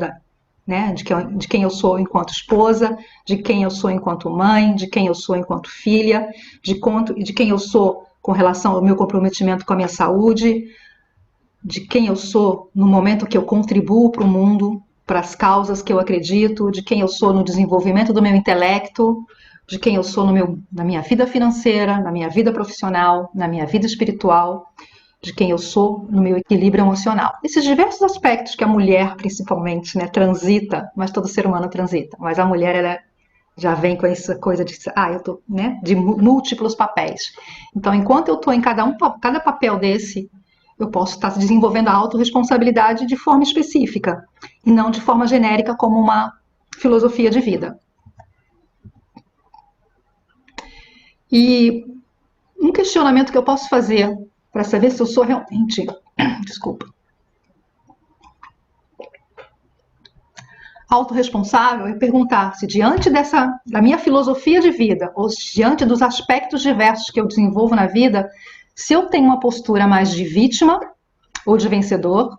de quem eu sou enquanto esposa, de quem eu sou enquanto mãe, de quem eu sou enquanto filha, de quem eu sou com relação ao meu comprometimento com a minha saúde, de quem eu sou no momento que eu contribuo para o mundo, para as causas que eu acredito, de quem eu sou no desenvolvimento do meu intelecto, de quem eu sou na minha vida financeira, na minha vida profissional, na minha vida espiritual, de quem eu sou no meu equilíbrio emocional. Esses diversos aspectos que a mulher, principalmente, né, transita, mas todo ser humano transita, mas a mulher, ela já vem com essa coisa de, eu tô, né, de múltiplos papéis. Então, enquanto eu estou em cada papel desse, eu posso estar desenvolvendo a autorresponsabilidade de forma específica, e não de forma genérica como uma filosofia de vida. E um questionamento que eu posso fazer para saber se eu sou realmente, autorresponsável é perguntar se diante da minha filosofia de vida, ou diante dos aspectos diversos que eu desenvolvo na vida, se eu tenho uma postura mais de vítima ou de vencedor,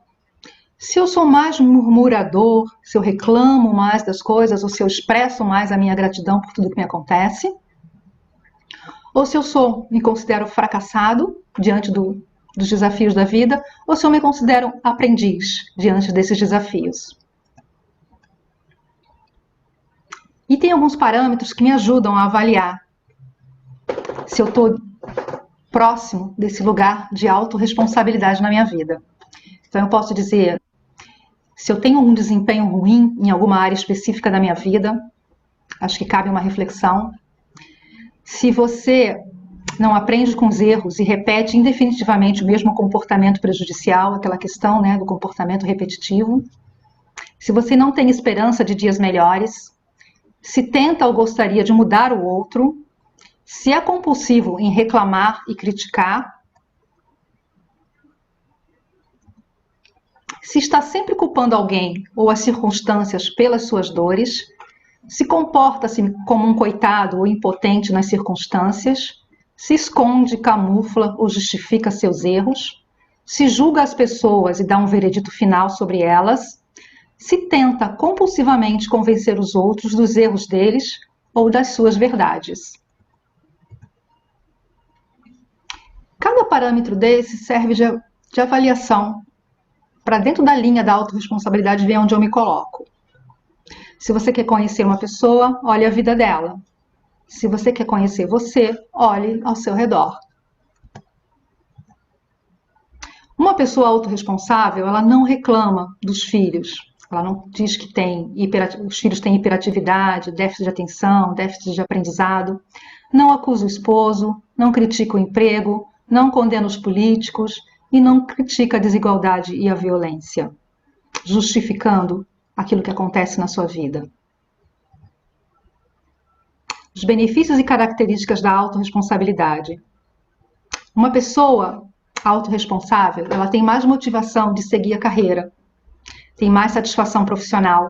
se eu sou mais murmurador, se eu reclamo mais das coisas, ou se eu expresso mais a minha gratidão por tudo que me acontece, ou se eu me considero fracassado diante dos desafios da vida, ou se eu me considero aprendiz diante desses desafios. E tem alguns parâmetros que me ajudam a avaliar se eu estou próximo desse lugar de autorresponsabilidade na minha vida. Então, eu posso dizer, se eu tenho um desempenho ruim em alguma área específica da minha vida, acho que cabe uma reflexão. Se você não aprende com os erros e repete indefinitivamente o mesmo comportamento prejudicial, aquela questão, né, do comportamento repetitivo, se você não tem esperança de dias melhores, se tenta ou gostaria de mudar o outro, se é compulsivo em reclamar e criticar, se está sempre culpando alguém ou as circunstâncias pelas suas dores, se comporta-se como um coitado ou impotente nas circunstâncias, se esconde, camufla ou justifica seus erros, se julga as pessoas e dá um veredito final sobre elas, se tenta compulsivamente convencer os outros dos erros deles ou das suas verdades. Cada parâmetro desse serve de avaliação para dentro da linha da autorresponsabilidade ver onde eu me coloco. Se você quer conhecer uma pessoa, olhe a vida dela. Se você quer conhecer você, olhe ao seu redor. Uma pessoa autorresponsável, ela não reclama dos filhos. Ela não diz que os filhos têm hiperatividade, déficit de atenção, déficit de aprendizado. Não acusa o esposo, não critica o emprego, não condena os políticos e não critica a desigualdade e a violência, justificando aquilo que acontece na sua vida. Os benefícios e características da autorresponsabilidade. Uma pessoa autorresponsável, ela tem mais motivação de seguir a carreira, tem mais satisfação profissional,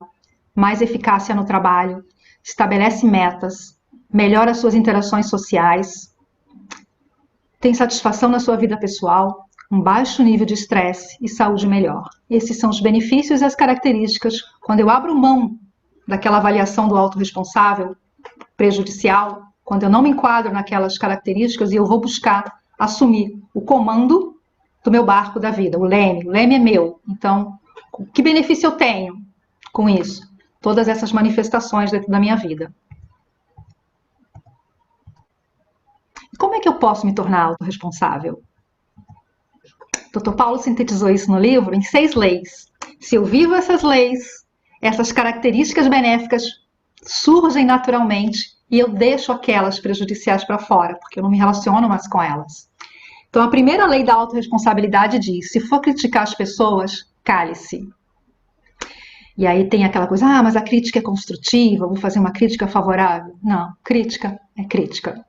mais eficácia no trabalho, estabelece metas, melhora suas interações sociais, tem satisfação na sua vida pessoal, um baixo nível de estresse e saúde melhor. Esses são os benefícios e as características. Quando eu abro mão daquela avaliação do autorresponsável prejudicial, quando eu não me enquadro naquelas características e eu vou buscar assumir o comando do meu barco da vida, o leme é meu. Então, que benefício eu tenho com isso? Todas essas manifestações dentro da minha vida. Como é que eu posso me tornar autorresponsável? Dr. Paulo sintetizou isso no livro em 6 leis. Se eu vivo essas leis, essas características benéficas surgem naturalmente e eu deixo aquelas prejudiciais para fora, porque eu não me relaciono mais com elas. Então, a primeira lei da autorresponsabilidade diz: se for criticar as pessoas, cale-se. E aí tem aquela coisa, mas a crítica é construtiva, vou fazer uma crítica favorável. Não, crítica é crítica.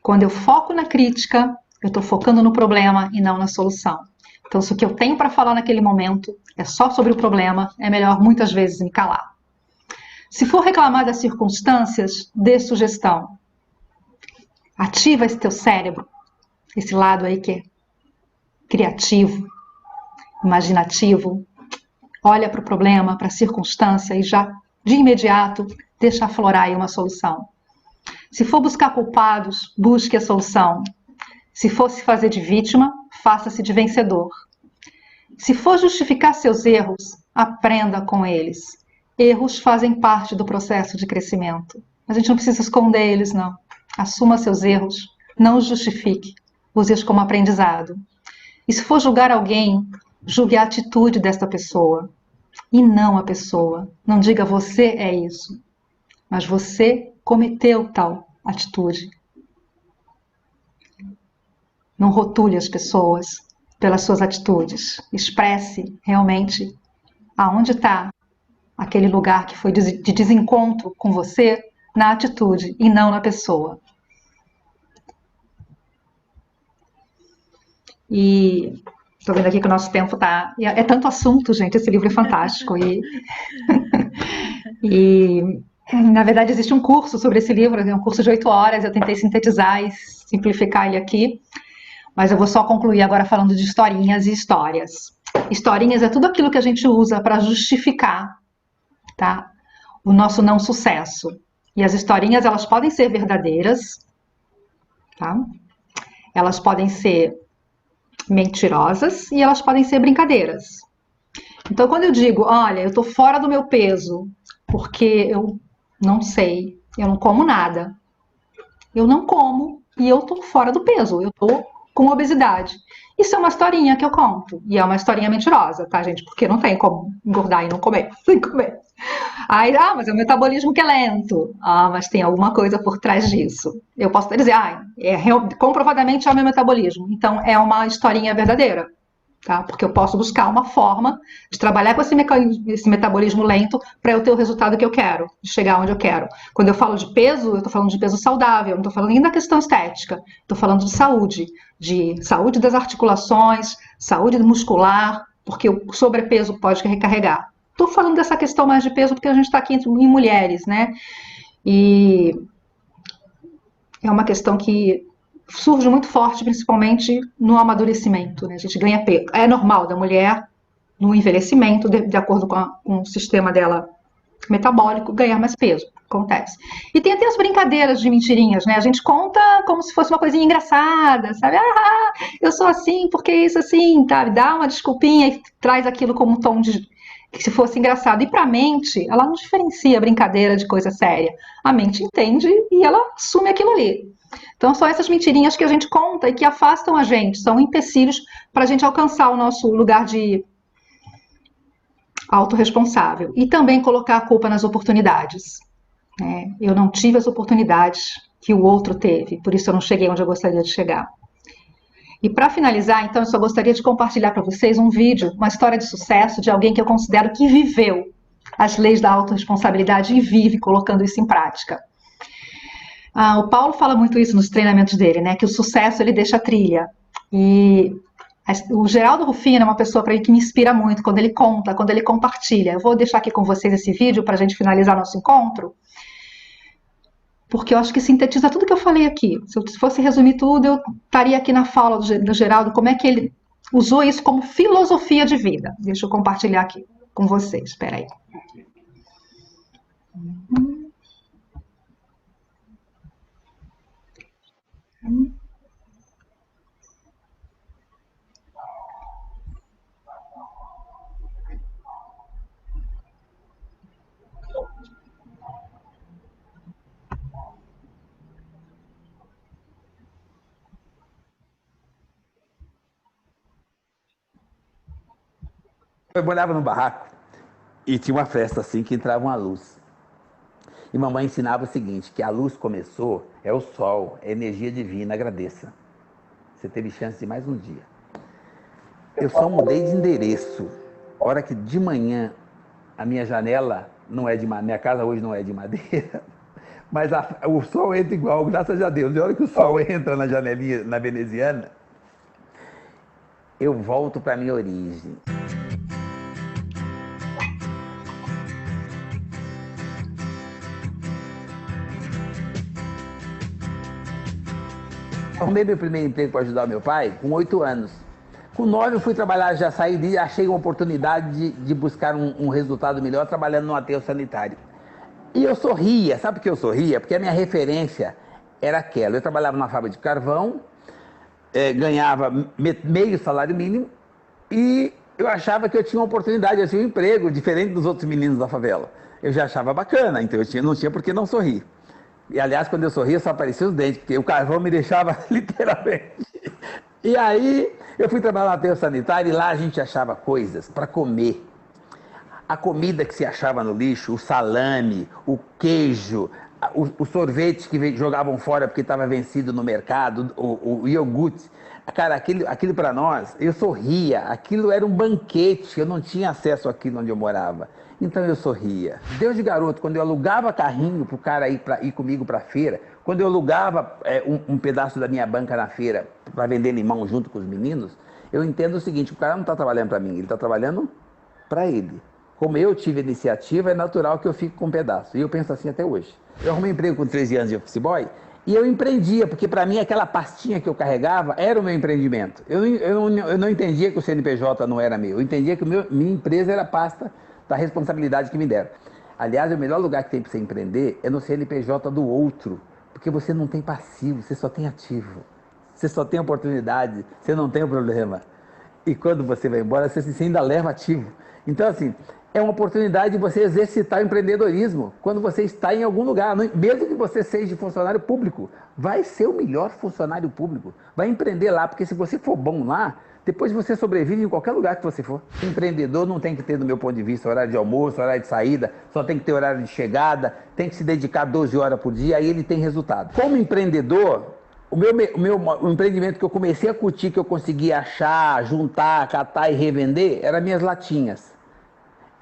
Quando eu foco na crítica, eu estou focando no problema e não na solução. Então, se o que eu tenho para falar naquele momento é só sobre o problema, é melhor muitas vezes me calar. Se for reclamar das circunstâncias, dê sugestão. Ativa esse teu cérebro, esse lado aí que é criativo, imaginativo. Olha para o problema, para a circunstância e já, de imediato, deixa aflorar aí uma solução. Se for buscar culpados, busque a solução. Se for se fazer de vítima, faça-se de vencedor. Se for justificar seus erros, aprenda com eles. Erros fazem parte do processo de crescimento. A gente não precisa esconder eles, não. Assuma seus erros, não os justifique. Use-os como aprendizado. E se for julgar alguém, julgue a atitude desta pessoa e não a pessoa. Não diga você é isso, mas você cometeu tal atitude. Não rotule as pessoas pelas suas atitudes. Expresse realmente aonde está aquele lugar que foi de desencontro com você na atitude e não na pessoa. E estou vendo aqui que o nosso tempo está... É tanto assunto, gente, esse livro é fantástico. E na verdade, existe um curso sobre esse livro, é um curso de 8 horas, eu tentei sintetizar e simplificar ele aqui, mas eu vou só concluir agora falando de historinhas e histórias. Historinhas é tudo aquilo que a gente usa para justificar, tá, o nosso não sucesso. E as historinhas, elas podem ser verdadeiras, tá? Elas podem ser mentirosas e elas podem ser brincadeiras. Então, quando eu digo, olha, eu estou fora do meu peso, porque eu não sei, eu não como nada. Eu não como e eu estou fora do peso, eu estou com obesidade. Isso é uma historinha que eu conto. E é uma historinha mentirosa, tá, gente? Porque não tem como engordar e não comer, sem comer. Aí, mas é o metabolismo que é lento. Mas tem alguma coisa por trás disso. Eu posso dizer, comprovadamente é o meu metabolismo. Então, é uma historinha verdadeira. tá? Porque eu posso buscar uma forma de trabalhar com esse metabolismo lento para eu ter o resultado que eu quero, chegar onde eu quero. Quando eu falo de peso, eu estou falando de peso saudável, não estou falando nem da questão estética, estou falando de saúde das articulações, saúde muscular, porque o sobrepeso pode recarregar. Estou falando dessa questão mais de peso porque a gente está aqui em mulheres, né? E é uma questão que surge muito forte, principalmente no amadurecimento, né? A gente ganha peso. É normal da mulher, no envelhecimento, de acordo com o sistema dela metabólico, ganhar mais peso. Acontece. E tem até as brincadeiras de mentirinhas, né? A gente conta como se fosse uma coisinha engraçada, sabe? Ah, eu sou assim, porque isso assim, tá? Dá uma desculpinha e traz aquilo como um tom de que se fosse engraçado. E para a mente, ela não diferencia brincadeira de coisa séria. A mente entende e ela assume aquilo ali. Então, são essas mentirinhas que a gente conta e que afastam a gente, são empecilhos para a gente alcançar o nosso lugar de autorresponsável. E também colocar a culpa nas oportunidades. Né? Eu não tive as oportunidades que o outro teve, por isso eu não cheguei onde eu gostaria de chegar. E para finalizar, então, eu só gostaria de compartilhar para vocês um vídeo, uma história de sucesso de alguém que eu considero que viveu as leis da autorresponsabilidade e vive colocando isso em prática. O Paulo fala muito isso nos treinamentos dele, né? Que o sucesso ele deixa a trilha. E o Geraldo Rufino é uma pessoa para mim que me inspira muito quando ele conta, quando ele compartilha. Eu vou deixar aqui com vocês esse vídeo para a gente finalizar nosso encontro, porque eu acho que sintetiza tudo que eu falei aqui. Se eu fosse resumir tudo, eu estaria aqui na fala do Geraldo, como é que ele usou isso como filosofia de vida. Deixa eu compartilhar aqui com vocês. Espera aí. Eu morava num barraco e tinha uma festa assim que entrava uma luz. E mamãe ensinava o seguinte, que a luz começou, é o sol, é energia divina, agradeça. Você teve chance de mais um dia. Eu só mudei de endereço. A hora que de manhã a minha janela não é de madeira, minha casa hoje não é de madeira, mas o sol entra igual, graças a Deus. E a hora que o sol entra na janelinha, na veneziana, eu volto para minha origem. Arrumei meu primeiro emprego para ajudar meu pai com 8 anos. Com 9 eu fui trabalhar, já saí e achei uma oportunidade de buscar um resultado melhor trabalhando no aterro sanitário. E eu sorria, sabe por que eu sorria? Porque a minha referência era aquela. Eu trabalhava numa fábrica de carvão, ganhava meio salário mínimo e eu achava que eu tinha uma oportunidade, eu tinha um emprego diferente dos outros meninos da favela. Eu já achava bacana, então não tinha por que não sorrir. E, aliás, quando eu sorria, só apareciam os dentes, porque o carvão me deixava literalmente. E aí, eu fui trabalhar no aterro sanitário e lá a gente achava coisas para comer. A comida que se achava no lixo, o salame, o queijo, o sorvete que jogavam fora porque estava vencido no mercado, o iogurte. Cara, aquilo para nós, eu sorria, aquilo era um banquete, eu não tinha acesso àquilo onde eu morava. Então eu sorria. Deus de garoto, quando eu alugava carrinho para o cara ir comigo para a feira, quando eu alugava um pedaço da minha banca na feira para vender limão junto com os meninos, eu entendo o seguinte, o cara não está trabalhando para mim, ele está trabalhando para ele. Como eu tive iniciativa, é natural que eu fique com um pedaço. E eu penso assim até hoje. Eu arrumei emprego com 13 anos de office boy e eu empreendia, porque para mim aquela pastinha que eu carregava era o meu empreendimento. Eu não entendia que o CNPJ não era meu, eu entendia que minha empresa era a pasta da responsabilidade que me deram. Aliás, o melhor lugar que tem para você empreender é no CNPJ do outro, porque você não tem passivo, você só tem ativo. Você só tem oportunidade, você não tem o problema. E quando você vai embora, você ainda leva ativo. Então, assim, é uma oportunidade de você exercitar o empreendedorismo quando você está em algum lugar. Mesmo que você seja funcionário público, vai ser o melhor funcionário público. Vai empreender lá, porque se você for bom lá, depois você sobrevive em qualquer lugar que você for. Empreendedor não tem que ter, do meu ponto de vista, horário de almoço, horário de saída, só tem que ter horário de chegada, tem que se dedicar 12 horas por dia, aí ele tem resultado. Como empreendedor, O empreendimento que eu comecei a curtir, que eu consegui achar, juntar, catar e revender, eram minhas latinhas.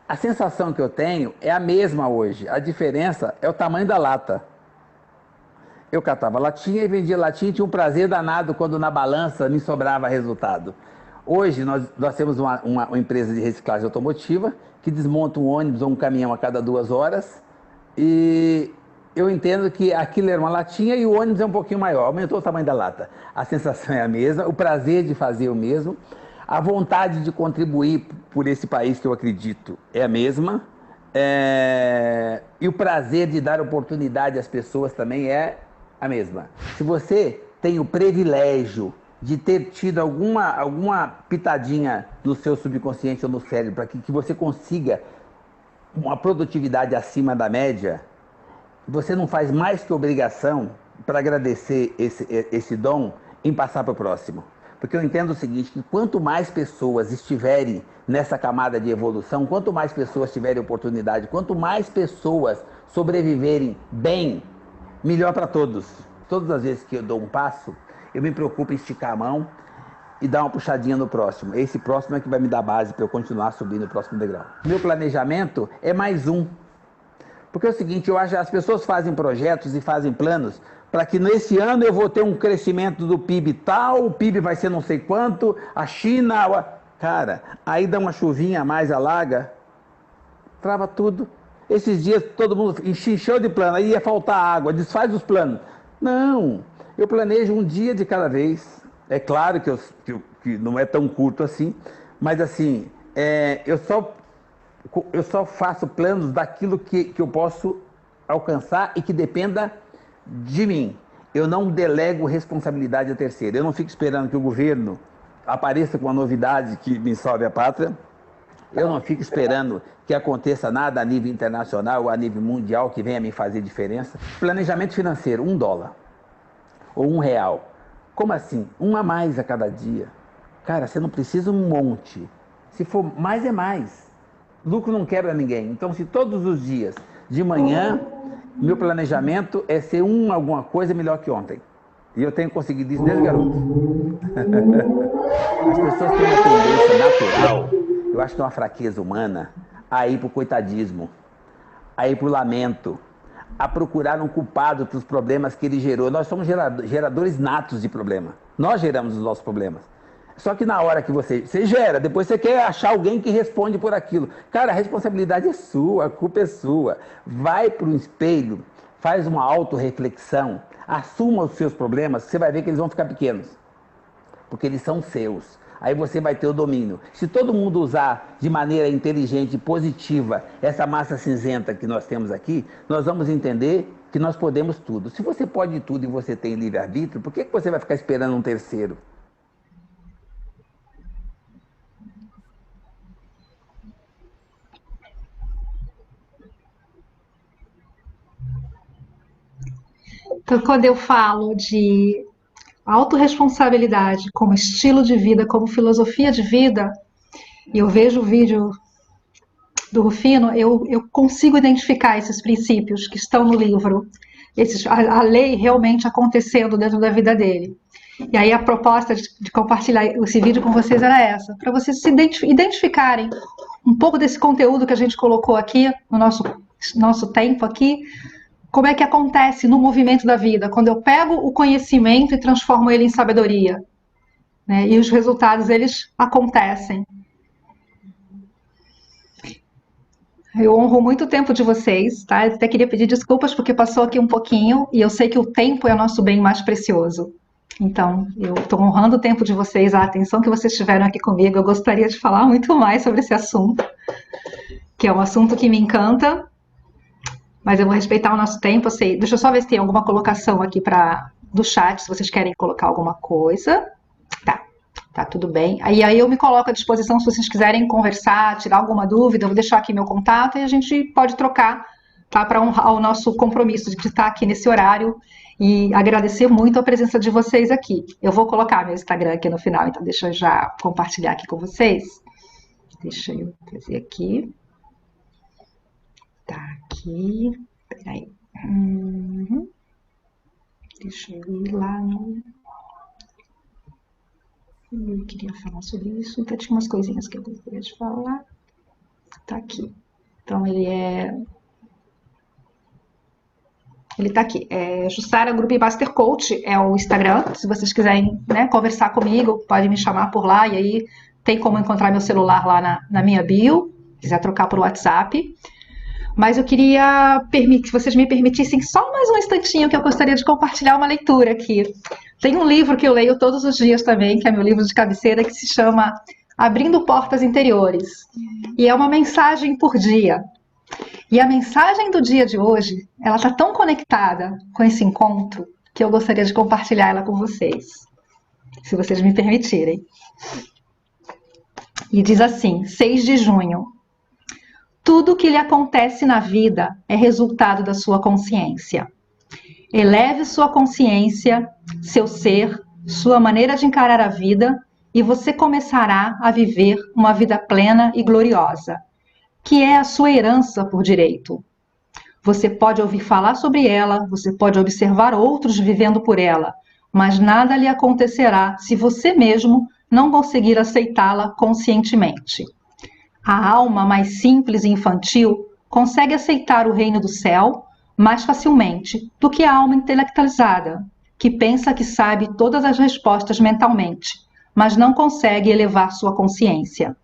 A sensação que eu tenho é a mesma hoje. A diferença é o tamanho da lata. Eu catava latinha e vendia latinha e tinha um prazer danado quando na balança me sobrava resultado. Hoje nós temos uma empresa de reciclagem automotiva que desmonta um ônibus ou um caminhão a cada 2 horas e eu entendo que aquilo era uma latinha e o ônibus é um pouquinho maior, aumentou o tamanho da lata. A sensação é a mesma, o prazer de fazer é o mesmo, a vontade de contribuir por esse país que eu acredito é a mesma, e o prazer de dar oportunidade às pessoas também é a mesma. Se você tem o privilégio de ter tido alguma pitadinha no seu subconsciente ou no cérebro para que você consiga uma produtividade acima da média, você não faz mais que obrigação para agradecer esse dom em passar para o próximo. Porque eu entendo o seguinte, que quanto mais pessoas estiverem nessa camada de evolução, quanto mais pessoas tiverem oportunidade, quanto mais pessoas sobreviverem bem, melhor para todos. Todas as vezes que eu dou um passo, eu me preocupo em esticar a mão e dar uma puxadinha no próximo. Esse próximo é que vai me dar base para eu continuar subindo o próximo degrau. Meu planejamento é mais um. Porque é o seguinte, eu acho que as pessoas fazem projetos e fazem planos para que nesse ano eu vou ter um crescimento do PIB tal, o PIB vai ser não sei quanto, a China... Cara, aí dá uma chuvinha a mais, alaga, trava tudo. Esses dias todo mundo encheu de plano, aí ia faltar água, desfaz os planos. Não, eu planejo um dia de cada vez. É claro que não é tão curto assim, mas assim, eu só faço planos daquilo que eu posso alcançar e que dependa de mim. Eu não delego responsabilidade a terceiro. Eu não fico esperando que o governo apareça com uma novidade que me salve a pátria. Eu não fico esperando que aconteça nada a nível internacional ou a nível mundial que venha me fazer diferença. Planejamento financeiro, $1 ou R$ 1. Como assim? Um a mais a cada dia. Cara, você não precisa um monte. Se for mais, é mais. Lucro não quebra ninguém. Então, se todos os dias, de manhã, meu planejamento é ser alguma coisa melhor que ontem. E eu tenho conseguido isso desde garoto. As pessoas têm uma tendência natural, eu acho que é uma fraqueza humana, a ir pro coitadismo, a ir pro lamento, a procurar um culpado para os problemas que ele gerou. Nós somos geradores natos de problema. Nós geramos os nossos problemas. Só que na hora que você gera, depois você quer achar alguém que responde por aquilo. Cara, a responsabilidade é sua, a culpa é sua. Vai para o espelho, faz uma autorreflexão, assuma os seus problemas, você vai ver que eles vão ficar pequenos. Porque eles são seus. Aí você vai ter o domínio. Se todo mundo usar de maneira inteligente e positiva essa massa cinzenta que nós temos aqui, nós vamos entender que nós podemos tudo. Se você pode tudo e você tem livre-arbítrio, por que você vai ficar esperando um terceiro? Então, quando eu falo de autorresponsabilidade como estilo de vida, como filosofia de vida, e eu vejo o vídeo do Rufino, eu consigo identificar esses princípios que estão no livro, a lei realmente acontecendo dentro da vida dele. E aí a proposta de compartilhar esse vídeo com vocês era essa, para vocês se identificarem um pouco desse conteúdo que a gente colocou aqui no nosso tempo aqui, como é que acontece no movimento da vida, quando eu pego o conhecimento e transformo ele em sabedoria, né? E os resultados, eles acontecem. Eu honro muito o tempo de vocês, tá? Eu até queria pedir desculpas porque passou aqui um pouquinho e eu sei que o tempo é o nosso bem mais precioso. Então, eu estou honrando o tempo de vocês, a atenção que vocês tiveram aqui comigo. Eu gostaria de falar muito mais sobre esse assunto, que é um assunto que me encanta, mas eu vou respeitar o nosso tempo. Eu sei. Deixa eu só ver se tem alguma colocação aqui do chat, se vocês querem colocar alguma coisa. Tá tudo bem. Aí eu me coloco à disposição se vocês quiserem conversar, tirar alguma dúvida, eu vou deixar aqui meu contato e a gente pode trocar, tá? Para honrar o nosso compromisso de estar aqui nesse horário e agradecer muito a presença de vocês aqui. Eu vou colocar meu Instagram aqui no final, então deixa eu já compartilhar aqui com vocês. Deixa eu fazer aqui. Tá aqui. Peraí. Deixa eu ir lá no... Eu queria falar sobre isso, então tinha umas coisinhas que eu gostaria de falar. Tá aqui. Então, ele tá aqui. Jussara Group Master Coach é o Instagram. Se vocês quiserem, né, conversar comigo, podem me chamar por lá. E aí tem como encontrar meu celular lá na minha bio. Quiser trocar por WhatsApp. Mas eu queria que vocês me permitissem só mais um instantinho, que eu gostaria de compartilhar uma leitura aqui. Tem um livro que eu leio todos os dias também, que é meu livro de cabeceira, que se chama Abrindo Portas Interiores. E é uma mensagem por dia. E a mensagem do dia de hoje, ela está tão conectada com esse encontro, que eu gostaria de compartilhar ela com vocês, se vocês me permitirem. E diz assim, 6 de junho. Tudo o que lhe acontece na vida é resultado da sua consciência. Eleve sua consciência, seu ser, sua maneira de encarar a vida e você começará a viver uma vida plena e gloriosa, que é a sua herança por direito. Você pode ouvir falar sobre ela, você pode observar outros vivendo por ela, mas nada lhe acontecerá se você mesmo não conseguir aceitá-la conscientemente. A alma mais simples e infantil consegue aceitar o reino do céu mais facilmente do que a alma intelectualizada, que pensa que sabe todas as respostas mentalmente, mas não consegue elevar sua consciência.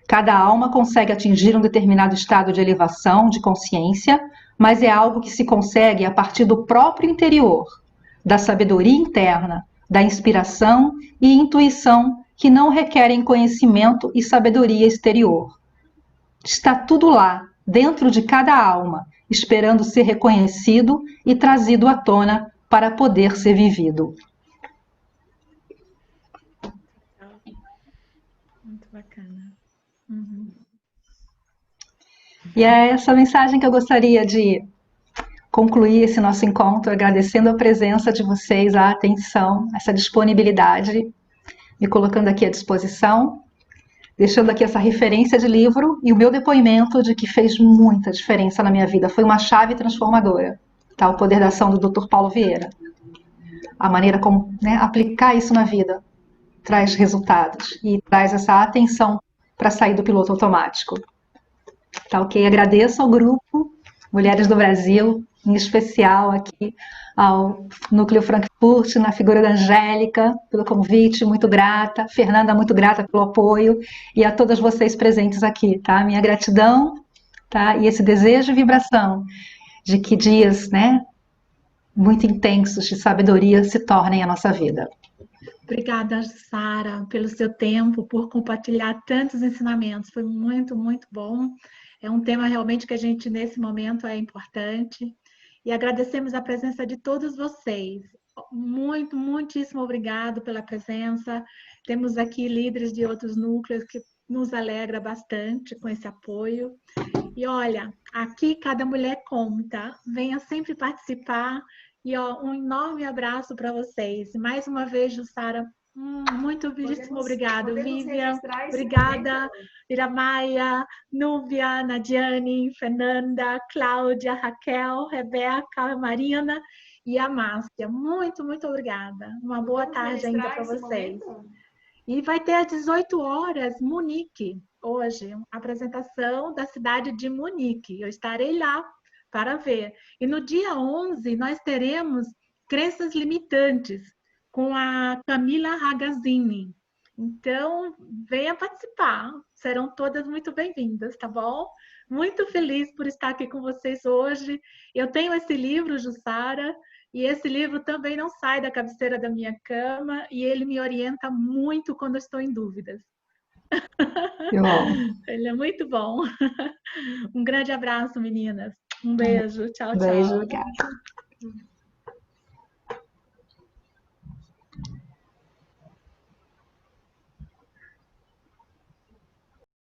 Cada alma consegue atingir um determinado estado de elevação de consciência, mas é algo que se consegue a partir do próprio interior, da sabedoria interna, da inspiração e intuição que não requerem conhecimento e sabedoria exterior. Está tudo lá, dentro de cada alma, esperando ser reconhecido e trazido à tona para poder ser vivido. Muito bacana. Uhum. E é essa mensagem que eu gostaria de concluir esse nosso encontro, agradecendo a presença de vocês, a atenção, essa disponibilidade, me colocando aqui à disposição, deixando aqui essa referência de livro e o meu depoimento de que fez muita diferença na minha vida. Foi uma chave transformadora, tá? O Poder da Ação do Dr. Paulo Vieira. A maneira como, né, aplicar isso na vida traz resultados e traz essa atenção para sair do piloto automático. Tá ok? Agradeço ao grupo Mulheres do Brasil, em especial aqui ao Núcleo Frankfurt, na figura da Angélica, pelo convite, muito grata. Fernanda, muito grata pelo apoio. E a todas vocês presentes aqui, tá? Minha gratidão, tá? E esse desejo e vibração de que dias, né, muito intensos de sabedoria se tornem a nossa vida. Obrigada, Sara, pelo seu tempo, por compartilhar tantos ensinamentos. Foi muito, muito bom. É um tema realmente que a gente, nesse momento, é importante. E agradecemos a presença de todos vocês. Muitíssimo obrigado pela presença. Temos aqui líderes de outros núcleos que nos alegra bastante com esse apoio. E olha, aqui cada mulher conta. Venha sempre participar. E ó, um enorme abraço para vocês. Mais uma vez, Jussara, muitíssimo obrigado. Vivian, obrigada. Iramaia, Núbia, Nadiane, Fernanda, Cláudia, Raquel, Rebeca, Marina e a Márcia. Muito, muito obrigada. Uma boa tarde ainda para vocês. E vai ter às 18 horas, Munique, hoje, a apresentação da cidade de Munique. Eu estarei lá para ver. E no dia 11, nós teremos Crenças Limitantes, com a Camila Ragazzini. Então, venha participar. Serão todas muito bem-vindas, tá bom? Muito feliz por estar aqui com vocês hoje. Eu tenho esse livro, Jussara, e esse livro também não sai da cabeceira da minha cama e ele me orienta muito quando eu estou em dúvidas. Ele é muito bom. Um grande abraço, meninas. Um beijo. Tchau, tchau. Beijo, obrigada.